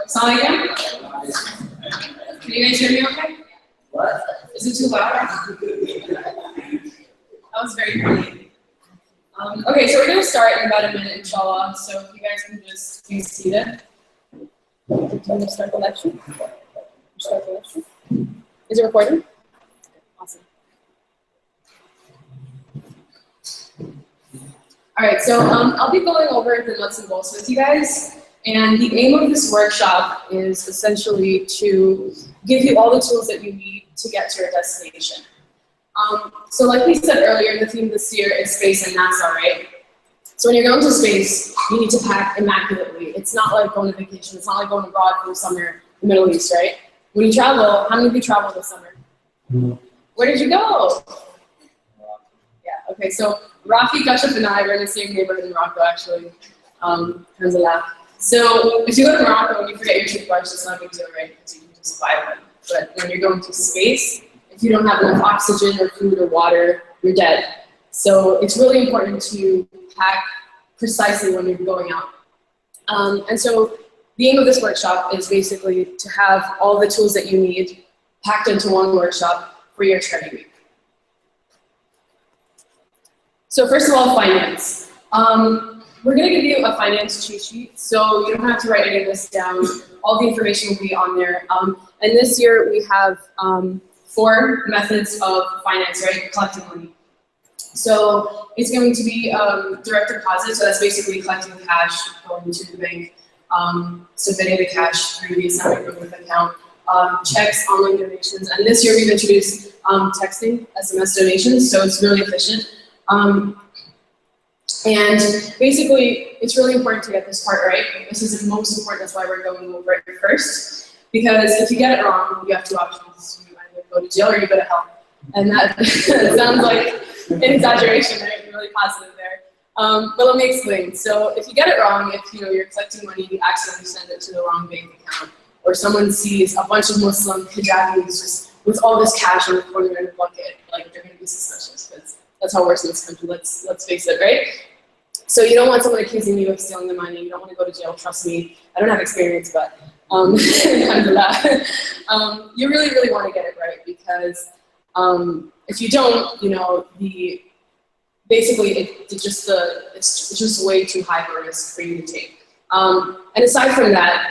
Sound again? Can you guys hear me okay? What? Is it too loud? That was very funny. Okay, so we're going to start in about a minute, inshallah. So if you guys can just be seated. Can you start the lecture? Start the lecture. Is it recording? Awesome. All right, so I'll be going over the nuts and bolts with you guys. And the aim of this workshop is essentially to give you all the tools that you need to get to your destination. So like we said earlier, the theme this year is space and NASA, right? So when you're going to space, you need to pack immaculately. It's not like going to vacation. It's not like going abroad for the summer in the Middle East, right? When you travel, how many of you traveled this summer? Where did you go? Yeah, okay, so Rafi, Kashyap, and I were in the same neighborhood in Morocco, actually. Alhamdulillah. So if you go to Morocco and you forget your toothbrush, it's not a big deal, right? Because you can just buy one. But when you're going to space, if you don't have enough oxygen or food or water, you're dead. So it's really important to pack precisely when you're going out. And so the aim of this workshop is basically to have all the tools that you need packed into one workshop for your charity week. So first of all, finance. We're going to give you a finance cheat sheet, so you don't have to write any of this down. All the information will be on there. And this year we have 4 methods of finance, right? Collecting money. So it's going to be direct deposit, so that's basically collecting cash, going to the bank, submitting the cash through the Islamic Relief account, checks, online donations, and this year we've introduced texting, SMS donations, so it's really efficient. And basically, it's really important to get this part right. This is the most important, that's why we're going over it first. Because if you get it wrong, you have 2 options. You either go to jail or you go to hell. And that sounds like an exaggeration, right? Really positive there. But let me explain. So if you get it wrong, if you're collecting money, you accidentally send it to the wrong bank account, or someone sees a bunch of Muslim hijabis just with all this cash in the corner in a bucket, like they're going to be suspicious, because that's how it works in this country. Let's face it, right? So you don't want someone accusing you of stealing the money. You don't want to go to jail. Trust me, I don't have experience, but alhamdulillah. You really, really want to get it right, because if you don't, basically it's just way too high of a risk for you to take. And aside from that,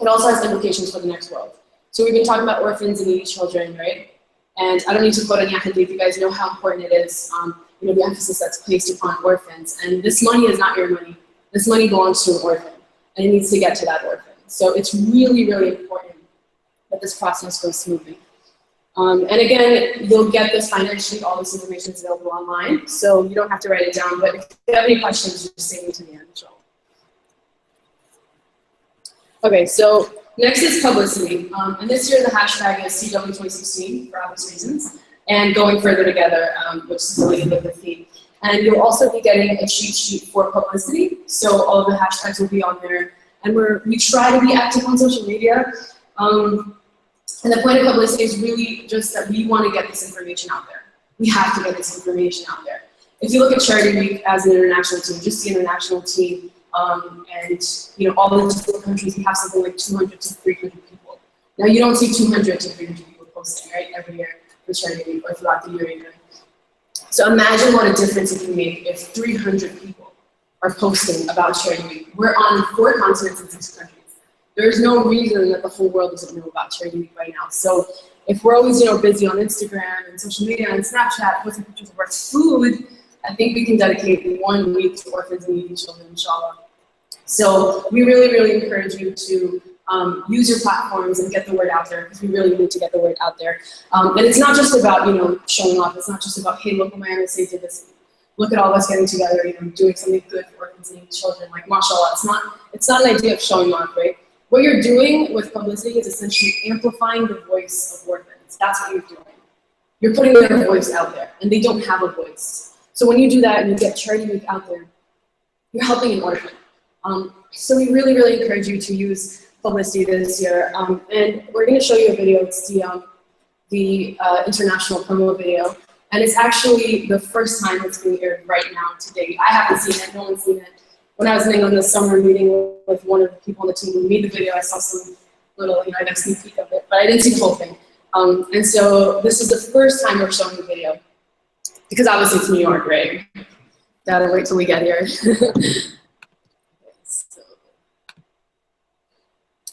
it also has implications for the next world. So we've been talking about orphans and needy children, right? And I don't need to quote any hadith. You guys know how important it is. The emphasis that's placed upon orphans. And this money is not your money. This money belongs to an orphan, and it needs to get to that orphan. So it's really, really important that this process goes smoothly. And again, you'll get this finance sheet. All this information is available online, so you don't have to write it down. But if you have any questions, just say me to the end. Okay, so next is publicity. And this year the hashtag is CW2016 for obvious reasons. And going further together, which is related with the theme. And you'll also be getting a cheat sheet for publicity. So all of the hashtags will be on there. And we try to be active on social media. And the point of publicity is really just that we want to get this information out there. We have to get this information out there. If you look at Charity Week as an international team, just the international team, and all the different countries, we have something like 200 to 300 people. Now you don't see 200 to 300 people posting, right, every year. For Charity Week or throughout the year even. So imagine what a difference it can make if 300 people are posting about Charity Week. We're on 4 continents and 6 countries. There's no reason that the whole world doesn't know about Charity Week right now. So if we're always, busy on Instagram and social media and Snapchat, posting pictures of our food, I think we can dedicate 1 week to orphans and needy children, inshallah. So we really, really encourage you to use your platforms and get the word out there, because we really need to get the word out there. And it's not just about, showing off. It's not just about, hey, look what my MSA did this. Look at all of us getting together, doing something good for orphans and needy children. Like, mashallah, it's not an idea of showing off, right? What you're doing with publicity is essentially amplifying the voice of orphans. That's what you're doing. You're putting their voice out there, and they don't have a voice. So when you do that and you get Charity Week out there, you're helping an orphan. So we really, really encourage you to use publicity this year. And we're going to show you a video. It's the international promo video. And it's actually the first time it's being aired right now to date. I haven't seen it. No one's seen it. When I was in England this summer meeting with one of the people on the team who made the video, I saw some little, I got a sneak peek of it, but I didn't see the whole thing. And so this is the first time we're showing the video, because obviously it's New York, right? Gotta wait till we get here.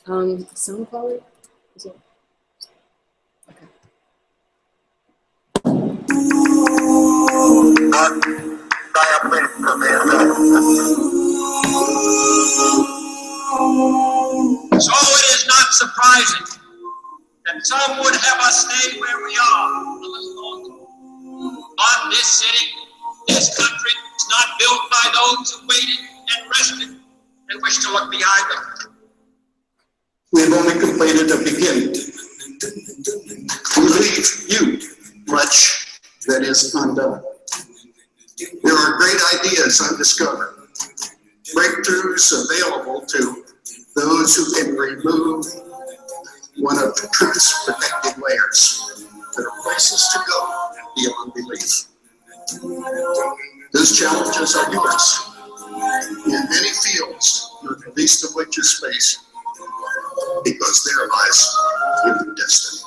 Sound quality? Is it? Okay. So it is not surprising that some would have us stay where we are a little longer. But this city, this country is not built by those who waited and rested and wish to look behind them. We have only completed a beginning. We leave you much that is undone. There are great ideas undiscovered, breakthroughs available to those who can remove one of the truth's protected layers. There are places to go beyond belief. Those challenges are yours. In many fields, not the least of which is space, because there lies human destiny.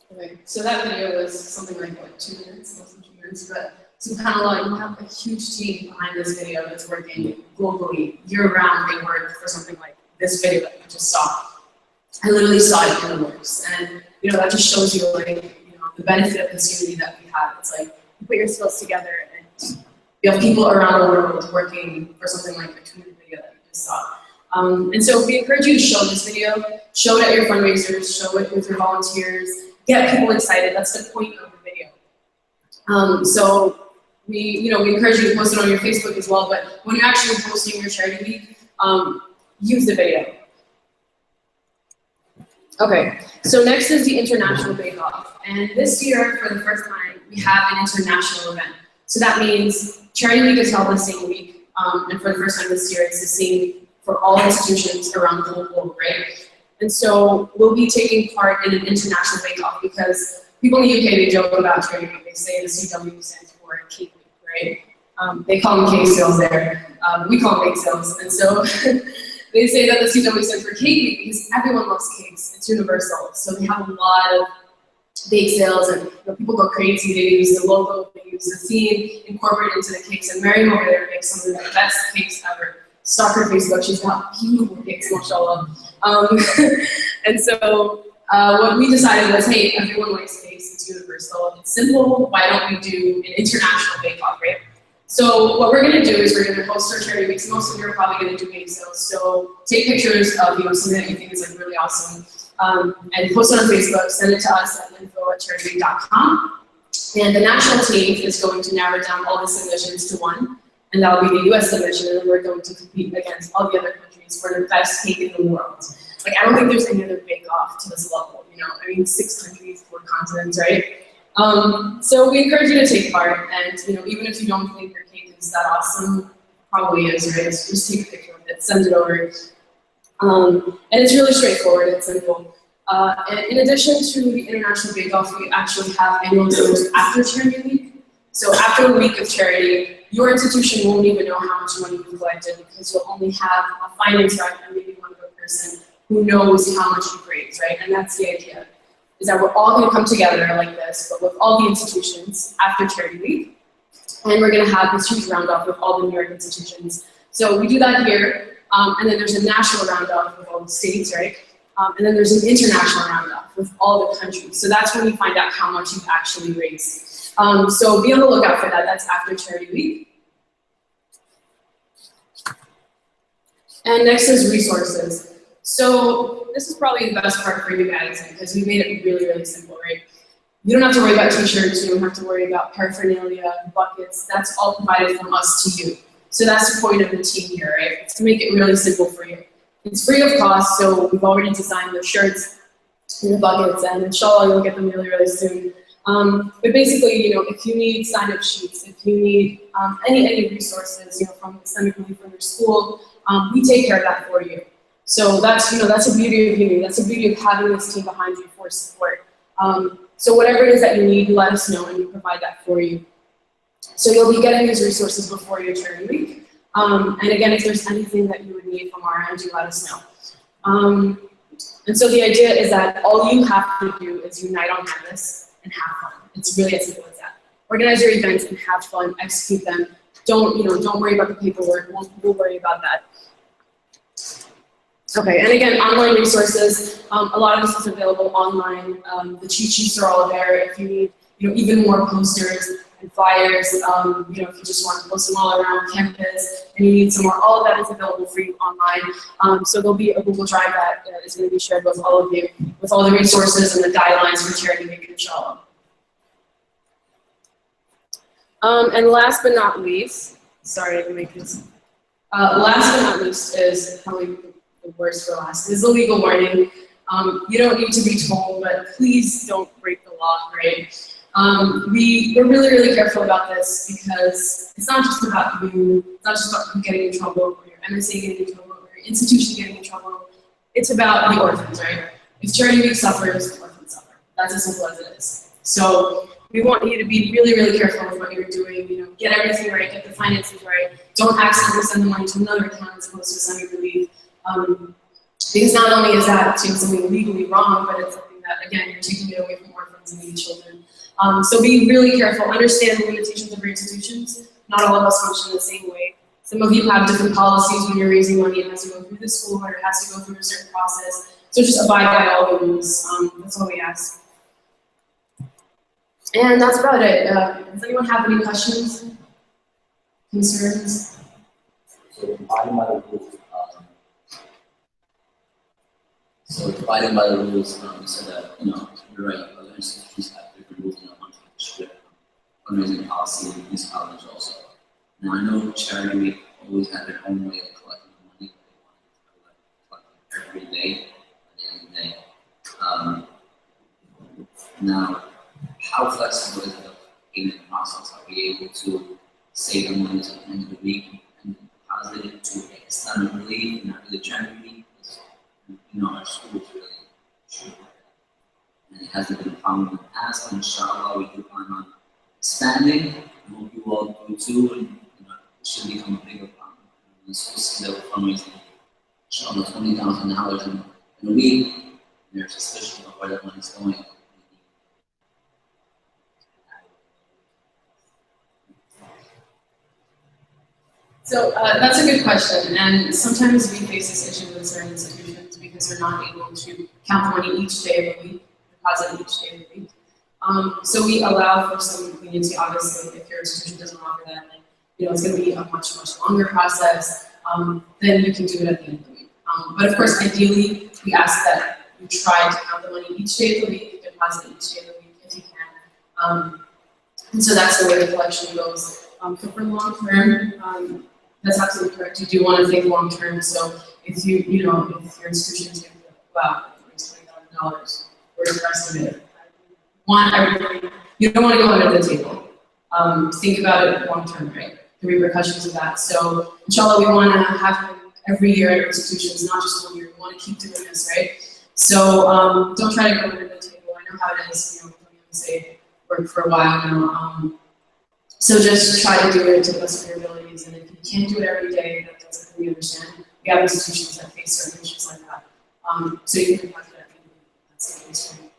Okay, so that video was something like, what, 2 minutes? Less than 2 minutes, but SubhanAllah, you have a huge team behind this video that's working globally, year-round. They work for something like this video that you just saw. I literally saw it in the works, and that just shows you the benefit of this unity that we have. It's like you put your skills together, and you have people around the world working for something like the 2-minute video that you just saw. And so we encourage you to show this video, show it at your fundraisers, show it with your volunteers. Get people excited. That's the point of the video. So we encourage you to post it on your Facebook as well. But when you're actually posting your charity week, use the video. Okay. So next is the International Bake Off, and this year, for the first time, we have an international event. So that means Charity Week is held the same week, and for the first time this year, it's the same for all institutions around the globe, right? And so we'll be taking part in an international bake-off, because people in the UK, they joke about Charity Week. They say the CW stands for Cake Week, right? They call them cake sales there. We call them bake sales. And so they say that the CW stands for Cake Week because everyone loves cakes. It's universal. So they have a lot of bake sales, and people go crazy. They use the logo, they use the theme, incorporate it into the cakes. And Miriam over there makes some of the best cakes ever. Stalk her Facebook, she's got beautiful cakes, mashallah. And so what we decided was, hey, everyone likes cakes, it's universal, it's simple, why don't we do an international bake-off, right? So what we're gonna do is we're gonna host our charity weeks. Most of you are probably gonna do bake sales, so take pictures of something that you think is really awesome, and post it on Facebook, send it to us at info@charityweek.com. And the national team is going to narrow down all the submissions to one. and that will be the US submission, and then we're going to compete against all the other countries for the best cake in the world. Like, I don't think there's any other bake-off to this level, you know? I mean, 6 countries, 4 continents, right? So we encourage you to take part, and you know, even if you don't think your cake is that awesome, probably is, right? So just take a picture of it, send it over. And it's really straightforward and simple. And in addition to the International Bake Off, we actually have annual dinners after Charity Week. So after a week of charity, your institution won't even know how much money you've collected because you'll only have a finance rep and maybe one other person who knows how much you've raised, right? And that's the idea, is that we're all gonna come together like this, but with all the institutions after Charity Week. And we're gonna have this huge roundup with all the New York institutions. So we do that here, and then there's a national roundup with all the states, right? And then there's an international roundup with all the countries. So that's when we find out how much you've actually raised. So be on the lookout for that. That's after Charity Week. And next is resources. So this is probably the best part for you guys because we made it really, really simple, right? You don't have to worry about t-shirts. You don't have to worry about paraphernalia, buckets. That's all provided from us to you. So that's the point of the team here, right? It's to make it really simple for you. It's free of cost, so we've already designed the shirts and the buckets, and inshallah you'll get them really, really soon. But basically, you know, if you need sign-up sheets, if you need any resources, you know, from Islamic Relief from your school, we take care of that for you. So that's, you know, that's the beauty of Uni. That's the beauty of having this team behind you for support. So whatever it is that you need, let us know, and we provide that for you. So you'll be getting these resources before your Charity Week. And again, if there's anything that you would need from our end, you let us know. And so the idea is that all you have to do is unite on campus and have fun. It's really as simple as that. Organize your events and have fun, execute them. Don't worry about the paperwork. We'll worry about that. Okay, and again, online resources. A lot of this is available online. The cheat sheets are all there. If you need, you know, even more posters and flyers, you know, if you just want to post them all around campus and you need some more, all of that is available for you online. So there'll be a Google Drive that is going to be shared with all of you, with all the resources and the guidelines for Charity Week, inshallah. And last but not least, sorry to make this, last but not least is probably the worst for last, is the legal warning. You don't need to be told, but please don't break the law, right? We're really, really careful about this because it's not just about you, it's not just about you getting in trouble, or your MSA getting in trouble, or your institution getting in trouble. It's about the orphans, right? If Charity Week suffers, the orphans suffer. That's as simple as it is. So we want you to be really, really careful with what you're doing. You know, get everything right, get the finances right. Don't accidentally send the money to another account as opposed to Islamic Relief. Because not only is that something legally wrong, but it's something that, again, you're taking it away from orphans and needy children. So be really careful. Understand the limitations of your institutions. Not all of us function the same way. Some of you have different policies when you're raising money. It has to go through the school, or it has to go through a certain process. So just abide by all the rules. That's all we ask. And that's about it. Does anyone have any questions, concerns? So dividing by the rules. So that, you know, you're right. Other institutions have different rules and on strict fundraising policy and municipalities also. Now I know Charity Week always had their own way of collecting the money. They wanted to collect every day at the end of the day. Now, how flexible is the payment process? Are we able to save the money to the end of the week and deposit it to Islamic Relief and not really Charity Week? You know, our school is really short. And it hasn't been a problem in the past, but inshallah we do plan on expanding. I hope you all do too, and you know, it should become a bigger problem. The school still fundraising, inshallah, $20,000 in a week. And there's suspicion of where that money's going. So that's a good question, and sometimes we face this issue with certain institutions because they're not able to count the money each day of the week, deposit each day of the week. So we allow for some leniency. Obviously, if your institution doesn't offer that, then you know it's going to be a much longer process. Then you can do it at the end of the week. But of course, ideally, we ask that you try to count the money each day of the week, deposit each day of the week if you can. And so that's the way the collection goes. So for long term, that's absolutely correct. You do want to think long term. So if if your institution is going to go out and raise $20,000, or the rest of it, you don't want to go under the table. Think about it long term, right? The repercussions of that. So inshallah, we want to have them every year at our institutions, not just 1 year. We want to keep doing this, right? So don't try to go under the table. I know how it is. Don't even say work for a while now. So just try to do it to the best of your abilities. And if you can't do it every day, that's something we understand. We have institutions that face certain issues like that. So you can have that. That's the case for you.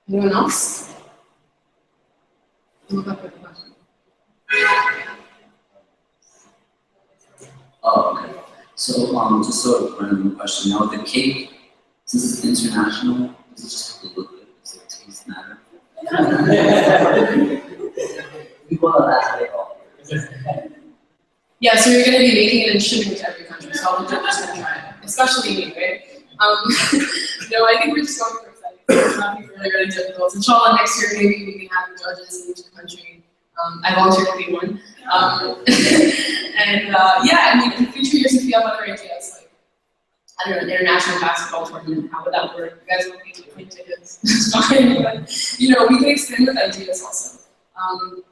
Anyone else? Look up at the question. Oh, okay. So, just sort of random question. Now, the cake, since it's international, does it just have to look good? Does the taste matter? We want to ask it all. Yeah, so you're going to be making it and shipping it to every country, so all the judges can try it, especially me, right? No, I think we're just going for exciting. It's not really, really difficult. Inshallah, next year maybe we can have judges in each country. I volunteer to be one. Yeah, I mean, in future years, if you have other ideas, like, I don't know, an international basketball tournament, how would that work? You guys want me to print tickets? It's fine, but, we can expand with ideas also.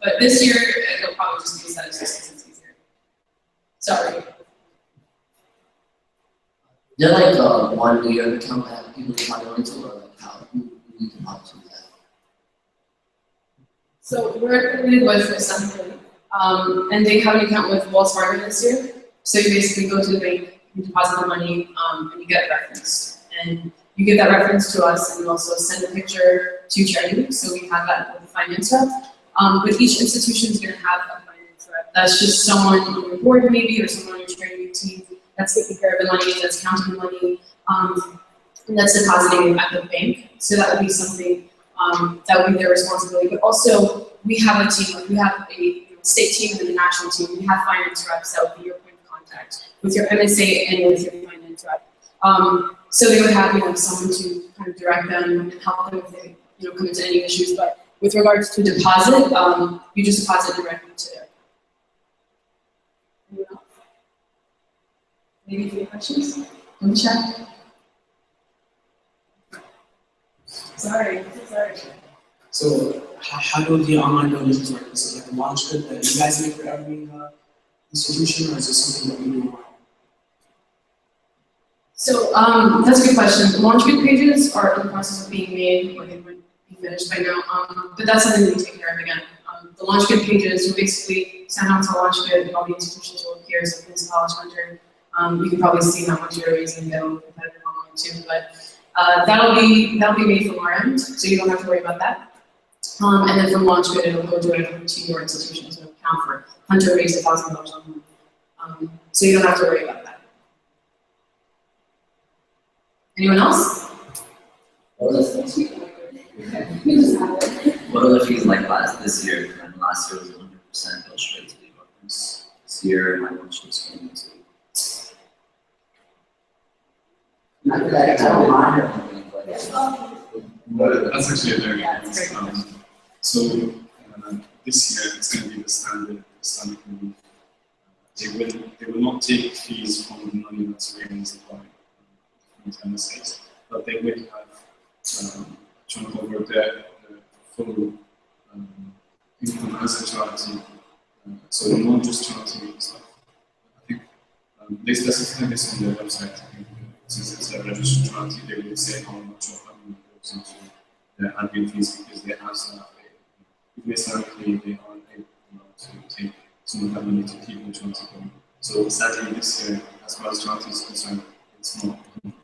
But this year, it'll probably just be a set of systems. It's easier. Sorry. Is there like one New York account that people can log into, or like how you can help do that? So we're affiliated with Assembly, and they have an account with Wells Fargo this year. So you basically go to the bank, you deposit the money, and you get referenced. And you give that reference to us, and you also send a picture to charity. So we have that with the finance rep. But each institution is going to have a finance rep. That's just someone on your board maybe, or someone on your charity team that's taking care of the money, that's counting the money, and that's depositing it at the bank. So that would be something that would be their responsibility. But also, we have a team. We have a state team and a national team. We have finance reps that would be your point of contact with your MSA and with your finance rep. So they would have someone to kind of direct them and help them if they come into any issues. But with regards to deposit, you just deposit directly to their account. Maybe 3 questions? Let me check. Sorry. So how do the online donations work? Is it like a launch kit that you guys make for every institution, or is it something that we do online? So that's a good question. The launch kit pages are in the process of being made, or they would be finished by now. But that's something we take care of again. The launch kit pages, you basically send out to launch kit, and all the institutions will appear. So Queens College Hunter, you can probably see how much you're raising. They'll competitive online too, but that'll be made from our end, so you don't have to worry about that. And then from launch kit, it'll go directly to your institution to account for. Hunter raised $1,000 online, so you don't have to worry about that. Anyone else? What are the fees like this year? And last year was 100% go straight to the orphans. This year, my lunch was going to. Not that I don't mind it. That's actually a very good point. So this year it's going to be the standard Islamic relief. They will not take fees from the money that's raised by different MSAs, but they will have chunk over the full income as a charity. So not just charity stuff. I think they specify this on their website. I think since it's a registered charity, they will say how much of them goes into their admin fees because they have some. Basically, they are able to take some of that money to keep the charity going. So sadly, this year, as far as charity is concerned, it's not.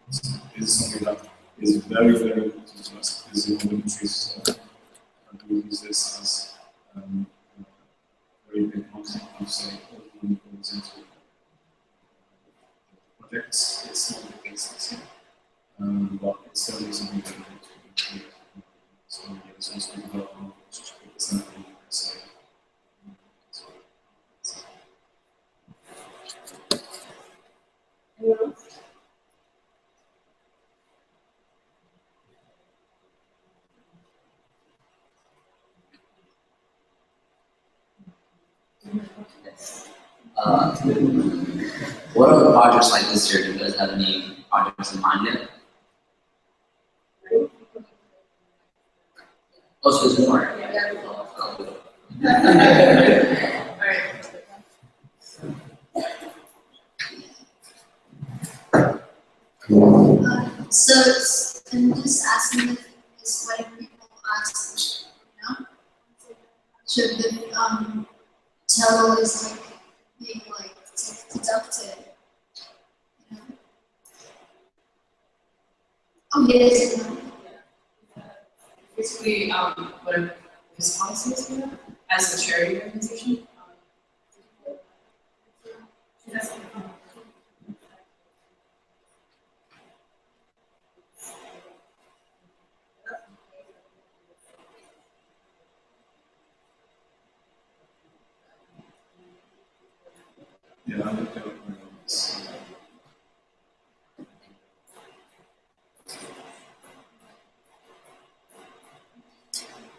This is something that is very, very important to us because the countries do use this as a very big concept of saying all the money goes into projects. It's not the case this year, but it's certainly something that we need to do. So yeah, it's also about something so. What other projects like this year? Do you guys have any projects in mind yet? Oh, so there's more. So I'm just asking if it's whatever people ask, you know? Should the tell is like being like deducted, you know? Oh yes, you know. Basically, whatever his policy is for that, as a charity organization. Yeah, I looked at this.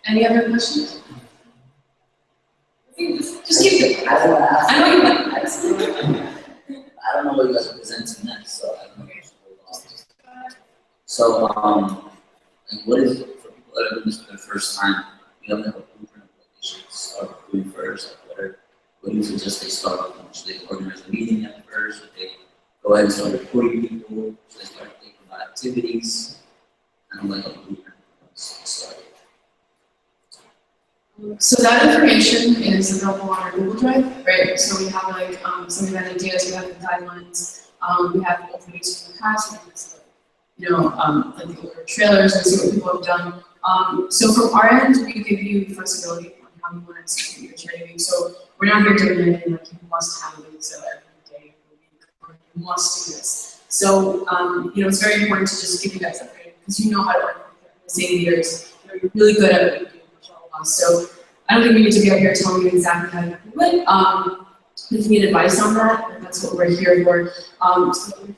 Any other questions? Just keep it. I don't want to ask. I know you like that. I don't know what you guys are presenting next, so I don't know. So, like, what is it for people that are doing this for the first time? You don't have a blueprint of what they should start doing first. Like, what do you suggest they start with? Should they organize a meeting at first? Should they go ahead and start recording people? Should they start thinking about activities? I don't like a blueprint. So, So that information is available on our Google Drive, right? So we have like some of the ideas, we have the guidelines, we have old videos from the past, we have some, you know, like the older trailers and see what people have done. So from our end, we give you flexibility on how you want to execute your charity week. So we're not here doing anything like you must have a week, so every day of the week, or you must do this. So, you know, it's very important to just give you guys that freedom because you know how to work with the same leaders. They're really good at what you do. So I don't think we need to be up here telling you exactly how to do it. If you need advice on that, that's what we're here for. So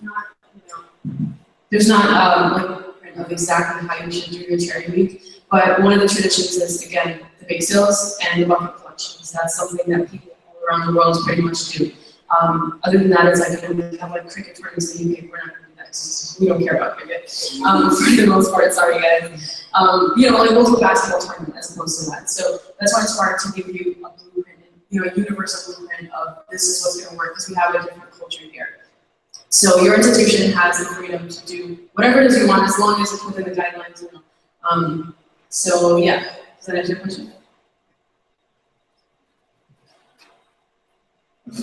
there's not like a blueprint of exactly how you should do your charity week, but one of the traditions is, again, the bake sales and the bucket collections. That's something that people all around the world pretty much do. Other than that, it's like, you know, we have like cricket tournaments in the UK, we're not gonna do that because we don't care about cricket. For the most part, sorry guys. You know, like local basketball tournament as opposed to that. So that's why it's hard to give you a blueprint, you know, a universal blueprint of this is what's gonna work because we have a different culture here. So your institution has the freedom to do whatever it is you want as long as it's within the guidelines, you know. So yeah, does that answer your question?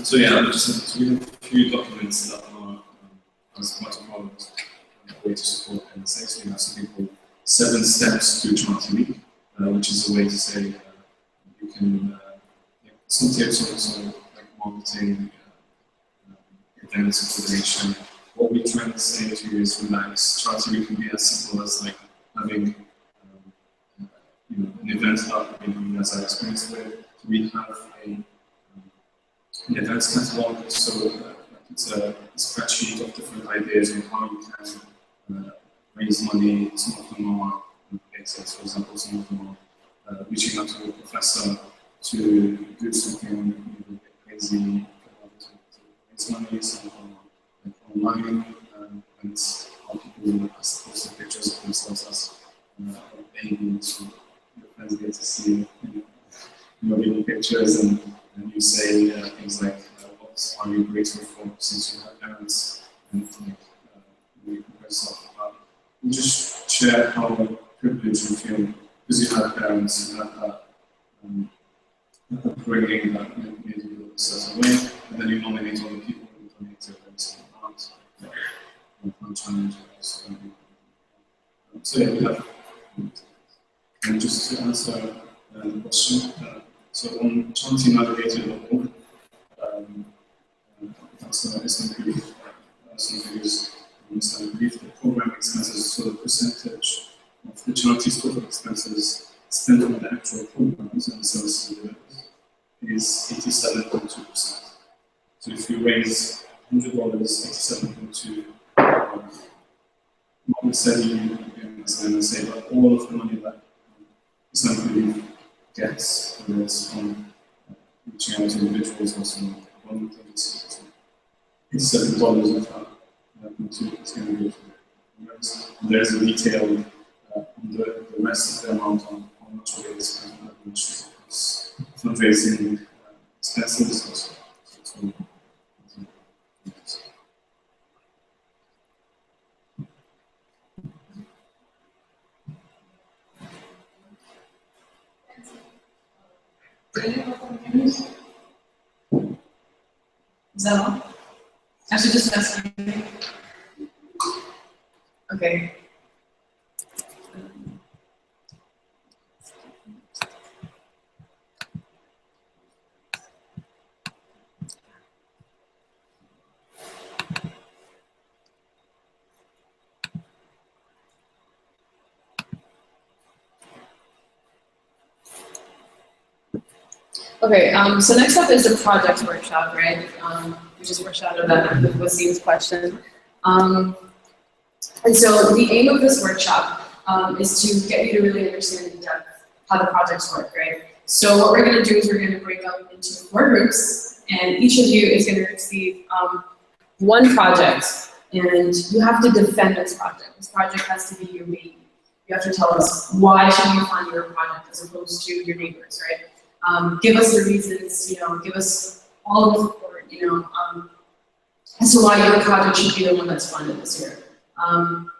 So yeah, so we have a few documents that are as part of our way to support NSA. So we have something called 7 Steps to Charity Week, which is a way to say you can some tips also like marketing, events coordination. What we're trying to say to you is relax. Charity Week can be as simple as like having you know, an event hub, maybe as I experienced with. We have an events catalog, so it's a spreadsheet of different ideas on how you can raise money. Some of them are basics, for example, some of them are reaching out to a professor to do something crazy to raise money, some of them are like online, and how people post pictures of themselves as a baby, so your friends get to see your little pictures, and you say things like, what are you grateful for since you have parents, and like, you compare yourself about. You just share how privileged you feel because you have parents, you have that upbringing that made you feel a certain way, and then you nominate other people who donate to events and art, challenges. So yeah, we have. And just to answer the question, so on charitynavigator.org, it's included some figures. I believe the program expenses, so the percentage of the charity's total expenses spent on the actual programs and the services delivered is 87.2%. So if you raise $100, 87.2, not necessarily, as I say, but all of the money that Islam Belief gets, whether it's from reaching out to individuals also. One thing is $7 of it's going to go through. There's a detail on the rest of the amount on how much of it is spent on administration. Fundraising expenses also. Is that all? I should just mess anything. Okay. Okay, so next up is the project workshop, right? We just foreshadowed that with Wasim's question. And so the aim of this workshop is to get you to really understand in depth how the projects work, right? So what we're going to do is we're going to break up into 4 groups, and each of you is going to receive one project, and you have to defend this project. This project has to be your baby. You have to tell us why should you fund your project as opposed to your neighbors, right? Give us the reasons, give us all of the support, as to why your project should be the one that's funded this year.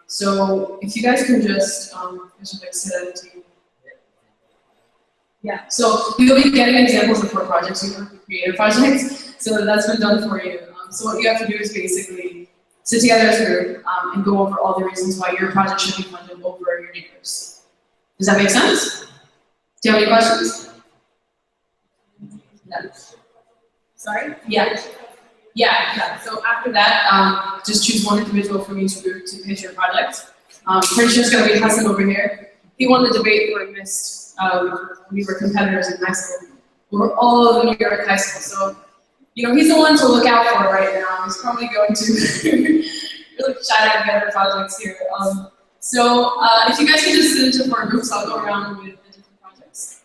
So if you guys can just, I should like say that to you. Yeah, so you'll be getting examples of 4 projects, you have creative projects, so that's been done for you. So what you have to do is basically sit together as a group and go over all the reasons why your project should be funded over your neighbors. Does that make sense? Do you have any questions? No. Sorry? Yeah. Yeah. So after that, just choose one individual from each group to pitch your project. Pretty sure it's going to be Hassan over here. He won the debate where he missed. We were competitors in high school. We were all over New York high school. So, he's the one to look out for right now. He's probably going to really shatter together projects here. So if you guys can just sit into 4 groups, I'll go around with the different projects.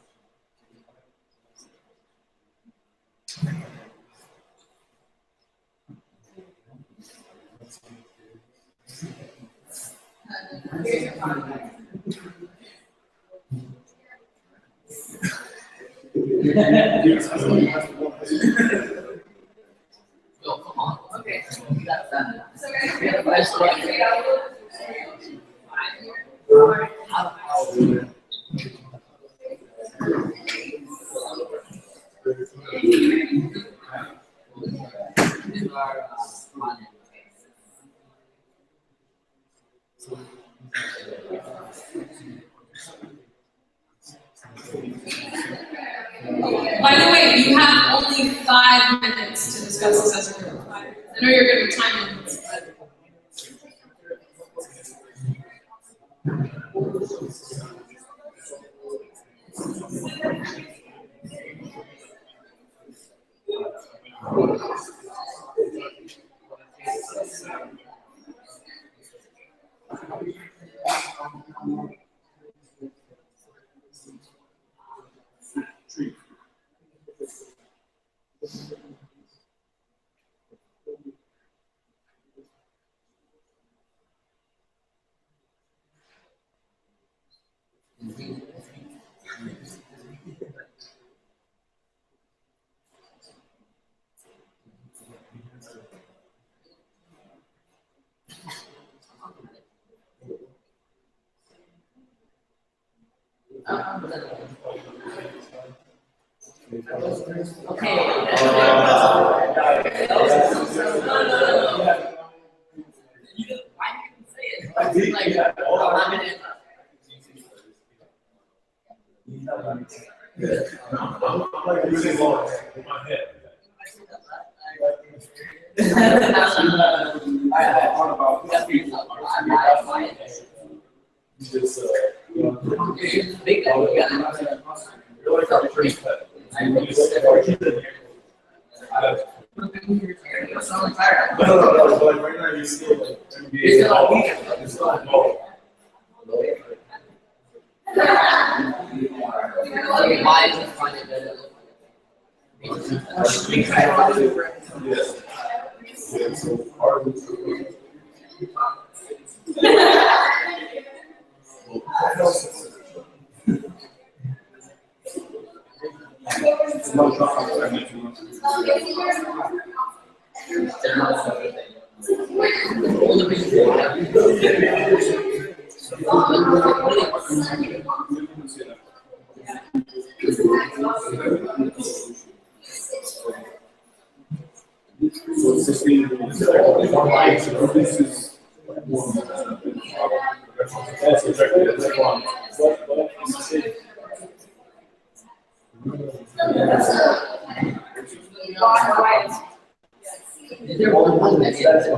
Here's your project. Oh, come on. Okay. You got that. So guys, we have a question. By the way, you have only 5 minutes to discuss this as a group. I know you're good with time limits, but. So that's it.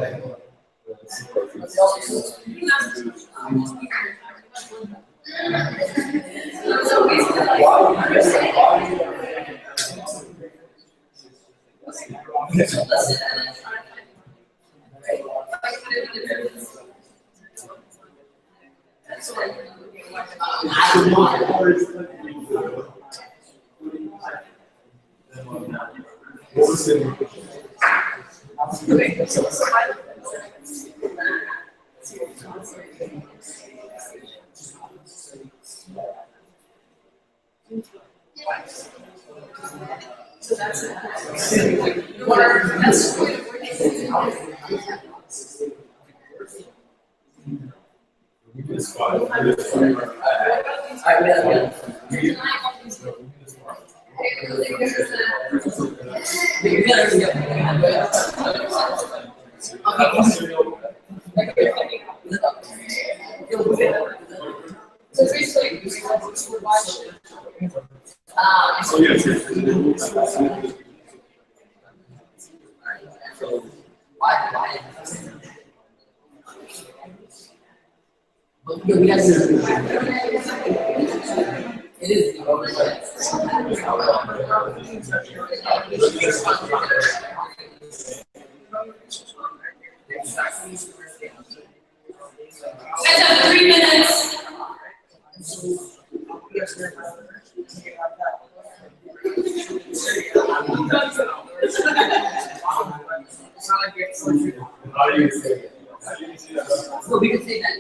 That's so basically, we're watching. It is. You guys have 3 minutes. Well, we can say that.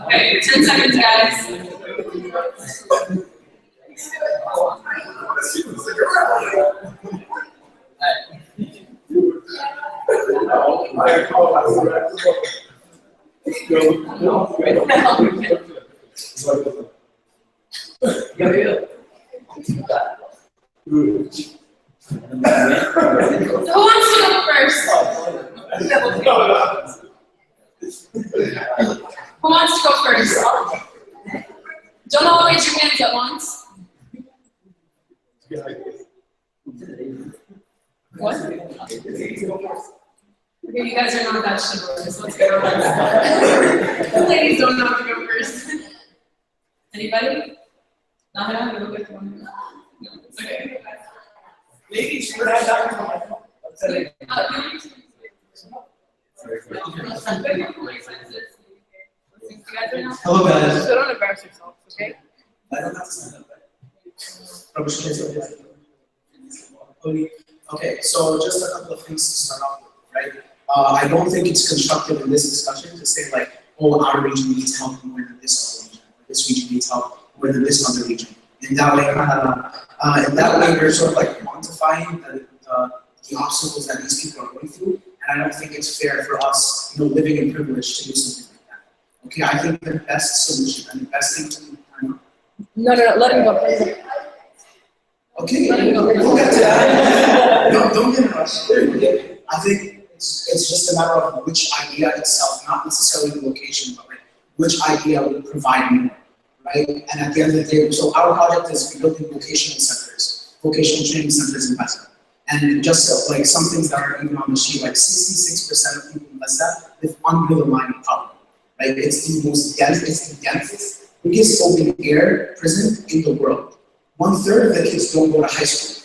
Okay, 10 seconds, guys. So who wants to go first? Who wants to go first? Don't all raise your hands at once. What? Okay, you guys are not that chivalrous. Let's go. The ladies don't know to go first. Anybody? Nahara, you look like one. No, it's okay. Ladies, you have that. Hello guys. So don't embarrass yourself, okay? I don't have to stand up. Okay, so just a couple of things to start off with, right? I don't think it's constructive in this discussion to say like, oh, our region needs help more than this other region, or this region needs help more than this other region. In that way, we're sort of like quantifying the obstacles that these people are going through, and I don't think it's fair for us, living in privilege, to do something like that. Okay, I think the best solution and the best thing to do. No, let him go first. Okay, we'll get to that. No, don't get in a rush. I think it's just a matter of which idea itself, not necessarily the location, but like which idea would provide more, right? And at the end of the day, so our project is building vocational centers, vocational training centers in West. And just like some things that are even on the sheet, like 66% of people in West live under the line of poverty, right? It's the most dense, it's the densest, biggest open air prison in the world. 1/3 of the kids don't go to high school.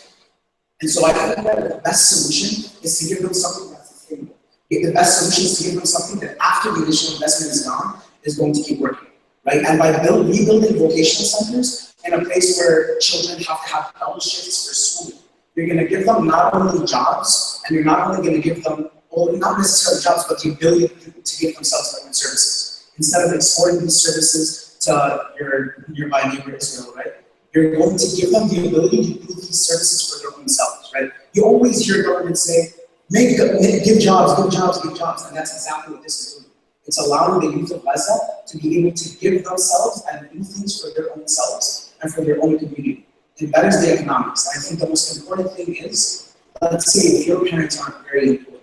And so I think that the best solution is to give them something that's sustainable. The best solution is to give them something that after the initial investment is gone, is going to keep working, right? And by rebuilding vocational centers in a place where children have to have double shifts for schooling, you're gonna give them not only jobs, and you're not only gonna give them, well, not necessarily jobs, but the ability to give themselves their own services. Instead of exporting these services to your nearby neighbor Israel, right? You're going to give them the ability to do these services for their own selves, right? You always hear government say, give jobs, and that's exactly what this is doing. It's allowing the youth of Gaza to be able to give themselves and do things for their own selves and for their own community. It betters the economics. I think the most important thing is, let's say if your parents aren't very employed,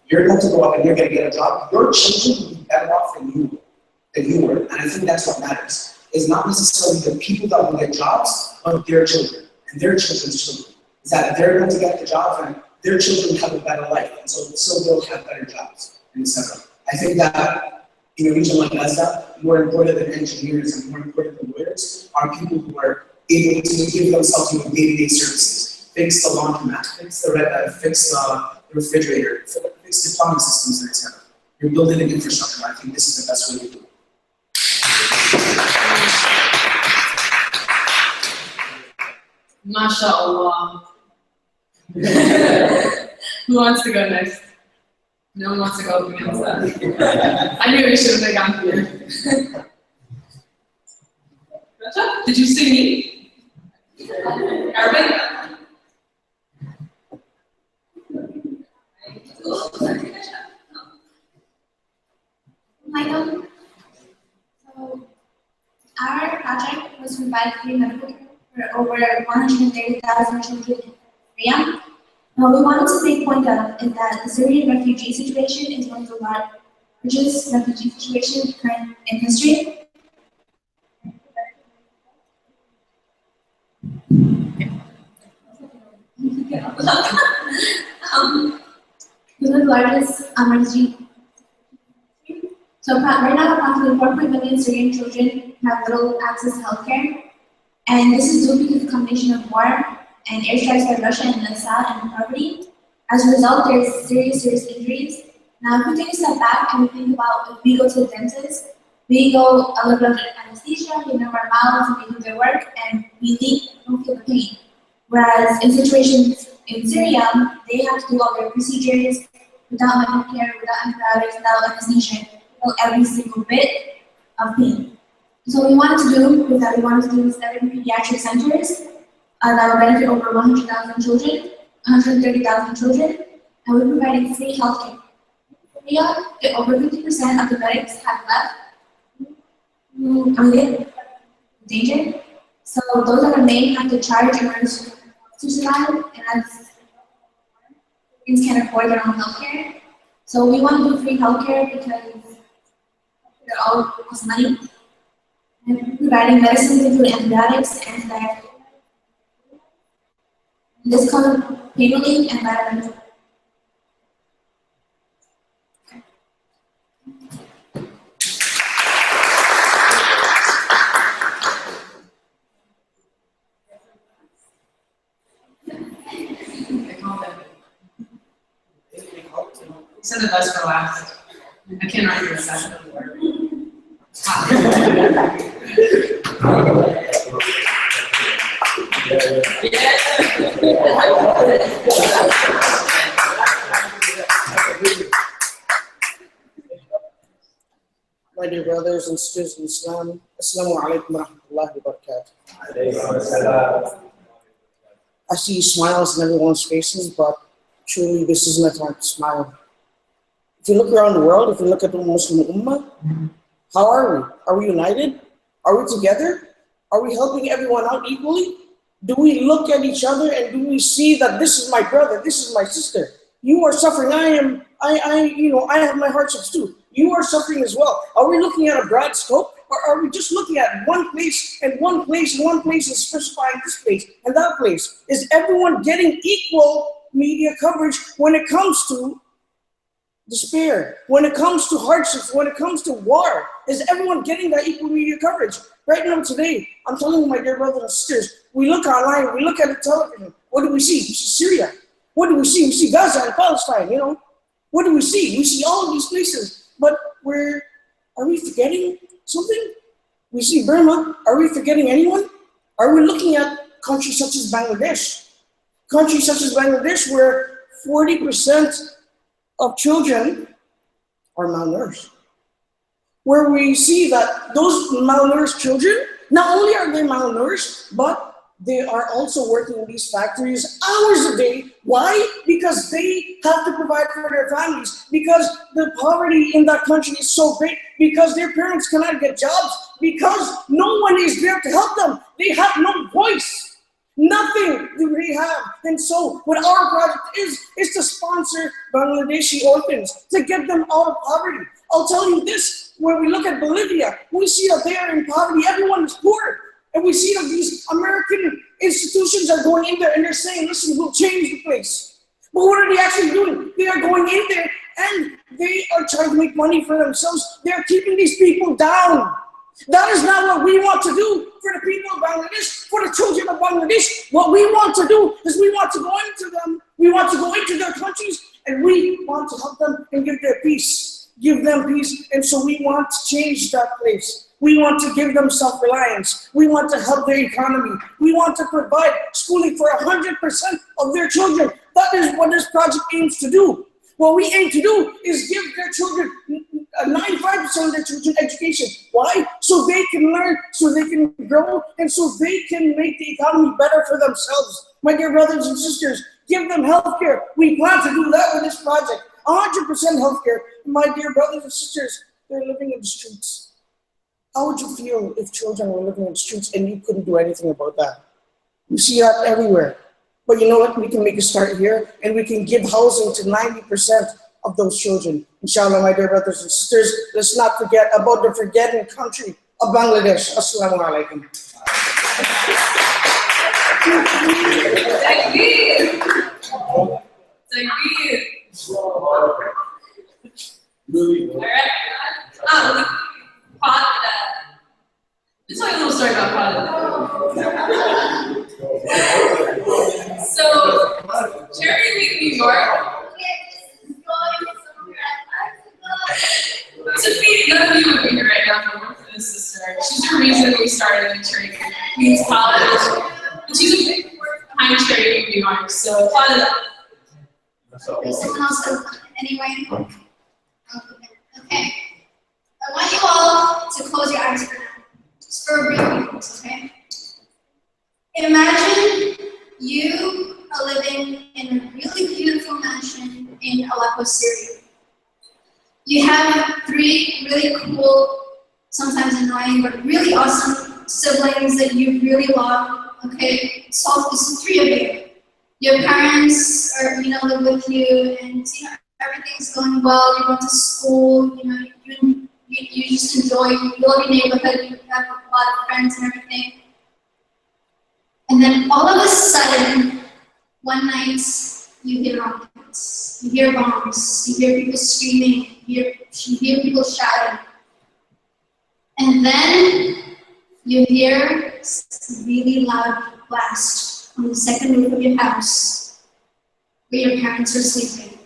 you're going to go up and you're going to get a job, your children will be better off than you were, and I think that's what matters. Is not necessarily the people that will get jobs, but their children and their children's children. Is that they're going to get the job and their children have a better life, and so they'll have better jobs, and etc. I think that in a region like Gaza, more important than engineers and more important than lawyers are people who are able to give themselves day-to-day services, fix the laundromat, fix the refrigerator, fix the plumbing systems, etc. You're building an infrastructure. I think this is the best way to do it. MashaAllah. Who wants to go next? No one wants to go against that. I knew we should have gone here. Did you see me? Arabic? Michael, so our project was to provide free medical care for over 130,000 children in Syria. Now, we wanted to make point out is that the Syrian refugee situation is one of the largest refugee situations current in history. One of the largest refugee. So right now, approximately 4.1 million Syrian children have little access to healthcare, and this is due because of the combination of war and airstrikes by Russia and Assad and poverty. As a result, there's serious injuries. Now, if we take a step back and we think about if we go to the dentist, We go a little bit of anesthesia, we numb our mouths, and we do their work, and we leave, don't feel the pain. Whereas in situations in Syria, they have to do all their procedures without medical care, without antibiotics, without anesthesia, feel every single bit of pain. So what we wanted to do is that we wanted to do 7 pediatric centers that will benefit over 100,000 children, 130,000 children, and we're providing free healthcare. Korea, over 50% of the medics have left. Danger. So those that remain have to charge in order to survive, and as Koreans can't afford their own healthcare. So we want to do free healthcare because it all costs money. And providing medicines include antibiotics, antibiotics. This comes pain relief and vitamins. Said the best for last. I cannot hear a second of the word. My dear brothers and sisters in Islam, Assalamu alaikum wa rahmatullahi wa barakatuh. I see smiles in everyone's faces, but truly this isn't a time to smile. If you look around the world, if you look at the Muslim Ummah, how are we? Are we united? Are we together? Are we helping everyone out equally? Do we look at each other and do we see that this is my brother, this is my sister? You are suffering, I have my hardships too. You are suffering as well. Are we looking at a broad scope, or are we just looking at one place and one place and one place and specifying this place and that place? Is everyone getting equal media coverage when it comes to despair, when it comes to hardships, when it comes to war? Is everyone getting that equal media coverage? Right now today, I'm telling you, my dear brothers and sisters, we look online, we look at the television, what do we see? We see Syria. What do we see? We see Gaza and Palestine, What do we see? We see all of these places, but are we forgetting something? We see Burma. Are we forgetting anyone? Are we looking at countries such as Bangladesh? Countries such as Bangladesh where 40% of children are malnourished. Where we see that those malnourished children, not only are they malnourished, but they are also working in these factories hours a day. Why? Because they have to provide for their families, because the poverty in that country is so great, because their parents cannot get jobs, because no one is there to help them. They have no voice. Nothing do they have. And so what our project is to sponsor Bangladeshi orphans, to get them out of poverty. I'll tell you this, when we look at Bolivia, we see that they are in poverty, everyone is poor. And we see that these American institutions are going in there and they're saying, listen, we'll change the place. But what are they actually doing? They are going in there and they are trying to make money for themselves. They're keeping these people down. That is not what we want to do for the people of Bangladesh, for the children of Bangladesh. What we want to do is we want to go into them, we want to go into their countries, and we want to help them and give them peace. Give them peace, and so we want to change that place. We want to give them self-reliance. We want to help their economy. We want to provide schooling for 100% of their children. That is what this project aims to do. What we aim to do is give their children 95% of their children education. Why? So they can learn, so they can grow, and so they can make the economy better for themselves. My dear brothers and sisters, give them health care. We plan to do that with this project. 100% health care. My dear brothers and sisters, they're living in the streets. How would you feel if children were living in the streets and you couldn't do anything about that? You see that everywhere. But you know what? We can make a start here, and we can give housing to 90% of those children. Inshallah, my dear brothers and sisters, let's not forget about the forgotten country of Bangladesh. Assalamu alaikum. Let's tell you a little story about Prada. So, Cherry Week, New York. To feed none of you would be here right now. Queens College, and she's a big force behind Charity New York, so applaud it up. Does someone else have anyway? Okay. I want you all to close your eyes for now, just for a brief moment, okay? Imagine you are living in a really beautiful mansion in Aleppo, Syria. You have 3 really cool, sometimes annoying, but really awesome siblings that you really love, okay? So it's 3 of you. Your parents are, live with you, and everything's going well. You go to school, you just enjoy. You love your neighborhood. You have a lot of friends and everything. And then all of a sudden, one night, you hear rockets, you hear bombs, you hear people screaming, you hear people shouting. And then you hear a really loud blast on the second roof of your house, where your parents are sleeping.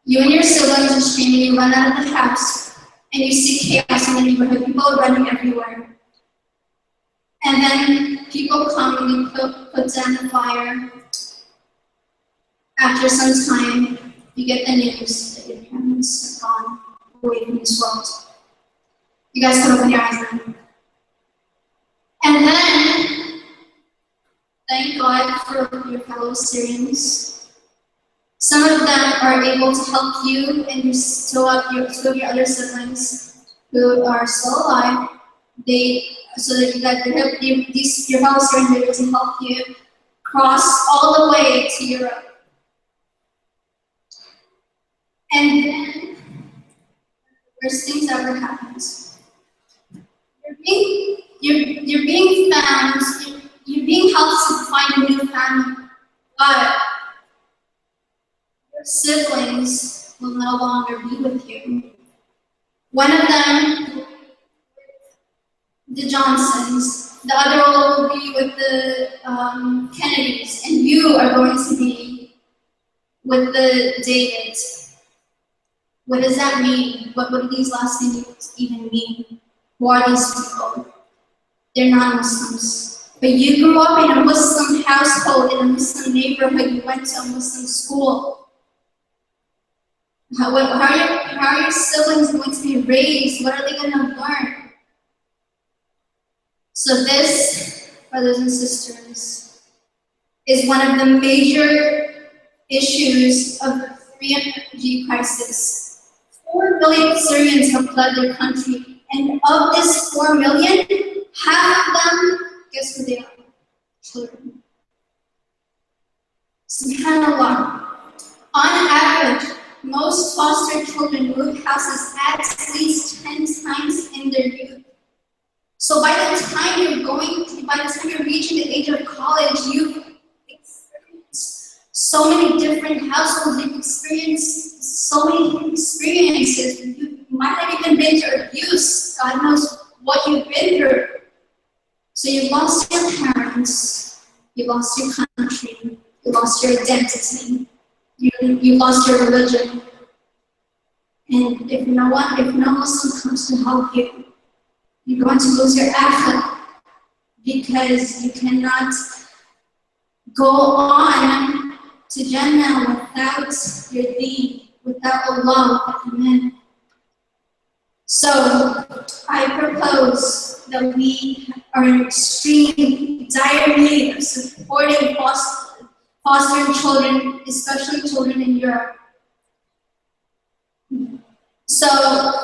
You and your siblings are screaming, you run out of the house, and you see chaos in the neighborhood, people are running everywhere. And then people come and you put down the fire. After some time, you get the news that your parents are gone away from this world. You guys can open your eyes now. And then, thank God for your fellow Syrians. Some of them are able to help you, and you still have two of your other siblings who are still alive. So that your fellow Syrians are able to help you cross all the way to Europe. And then, the worst things ever happens. You're being found, you're being helped to find a new family, but your siblings will no longer be with you. One of them, the Johnsons, the other will be with the Kennedys, and you are going to be with the Davids. What does that mean? What do these last names even mean? Who are these people? They're non-Muslims. But you grew up in a Muslim household, in a Muslim neighborhood, you went to a Muslim school. How are your siblings going to be raised? What are they going to learn? So this, brothers and sisters, is one of the major issues of the Syrian refugee crisis. 4 million Syrians have fled their country, and of this 4 million, half of them, guess who they are? Children. SubhanAllah. On average, most foster children move houses at least 10 times in their youth. So by the time you're reaching the age of college, you've experienced so many different households, you've experienced so many different experiences. You might have even been through abuse. God knows what you've been through. So you've lost your parents, you lost your country, you lost your identity, you lost your religion. And if no Muslim comes to help you, you're going to lose your akhirah, because you cannot go on to Jannah without your deen, without Allah, Amen. So I propose that we are in extreme dire need of supporting fostering children, especially children in Europe. So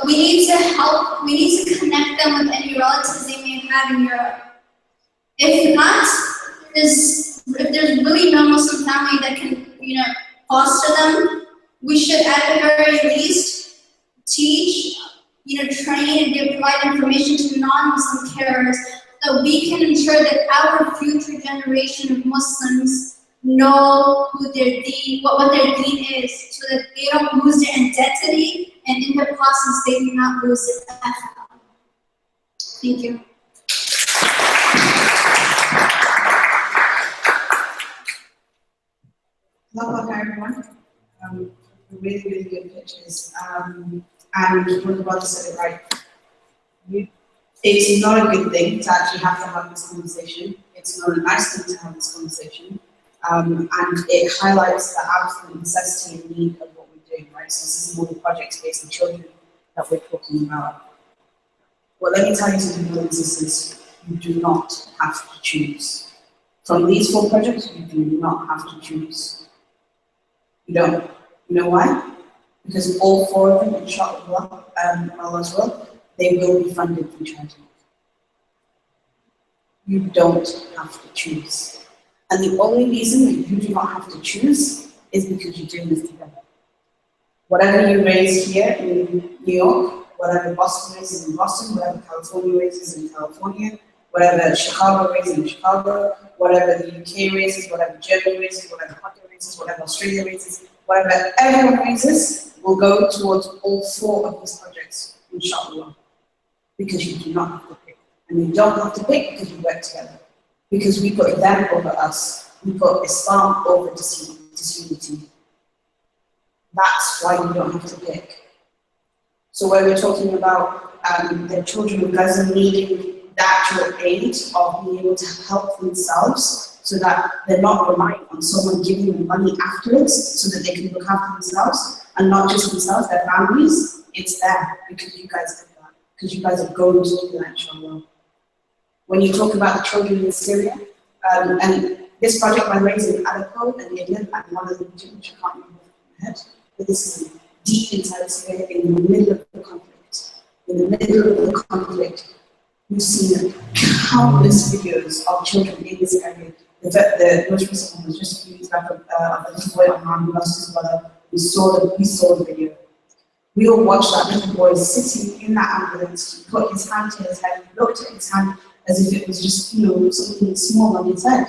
we need to connect them with any relatives they may have in Europe. If not, if there's really no Muslim family that can, foster them, we should at the very least teach, train and provide information to non-Muslim carers, so we can ensure that our future generation of Muslims know who their deen, what their deen is, so that they don't lose their identity, and in the process they do not lose their akhirah. Thank you. Welcome everyone. Really good pitches. And one of the brothers said it right. It's not a good thing to actually have to have this conversation. It's not a nice thing to have this conversation. And it highlights the absolute necessity and need of what we're doing, right? So this is more the projects based on children that we're talking about. Well, let me tell you something, brothers and sisters, you do not have to choose. From these 4 projects, you do not have to choose. You don't. You know why? Because all 4 of them, inshallah, Allah's will, they will be funded through charity. You don't have to choose. And the only reason that you do not have to choose is because you're doing this together. Whatever you raise here in New York, whatever Boston raises in Boston, whatever California raises in California, whatever Chicago raises in Chicago, whatever the UK raises, whatever Germany raises, whatever Qatar raises, whatever Australia raises, whatever everyone raises will go towards all 4 of these projects, inshallah. Because you do not have to pick. And you don't have to pick because you work together. Because we put them over us. We put Islam over disunity. That's why you don't have to pick. So when we're talking about the children of Gaza needing the actual aid of being able to help themselves so that they're not relying on someone giving them money afterwards so that they can look after themselves, and not just themselves, their families, it's there because you guys did that. Because you guys are going to do that, inshallah. When you talk about the children in Syria, and this project by the way is in Aleppo and Idlib and one of the regions which I can't remember off my head, but this is deep inside Syria in the middle of the conflict. In the middle of the conflict, we've seen countless videos of children in this area. The most recent one was just a few weeks back of a little boy Amman who lost his brother. We saw the video. We all watched that little boy sitting in that ambulance. He put his hand to his head, he looked at his hand as if it was just, something small on his head.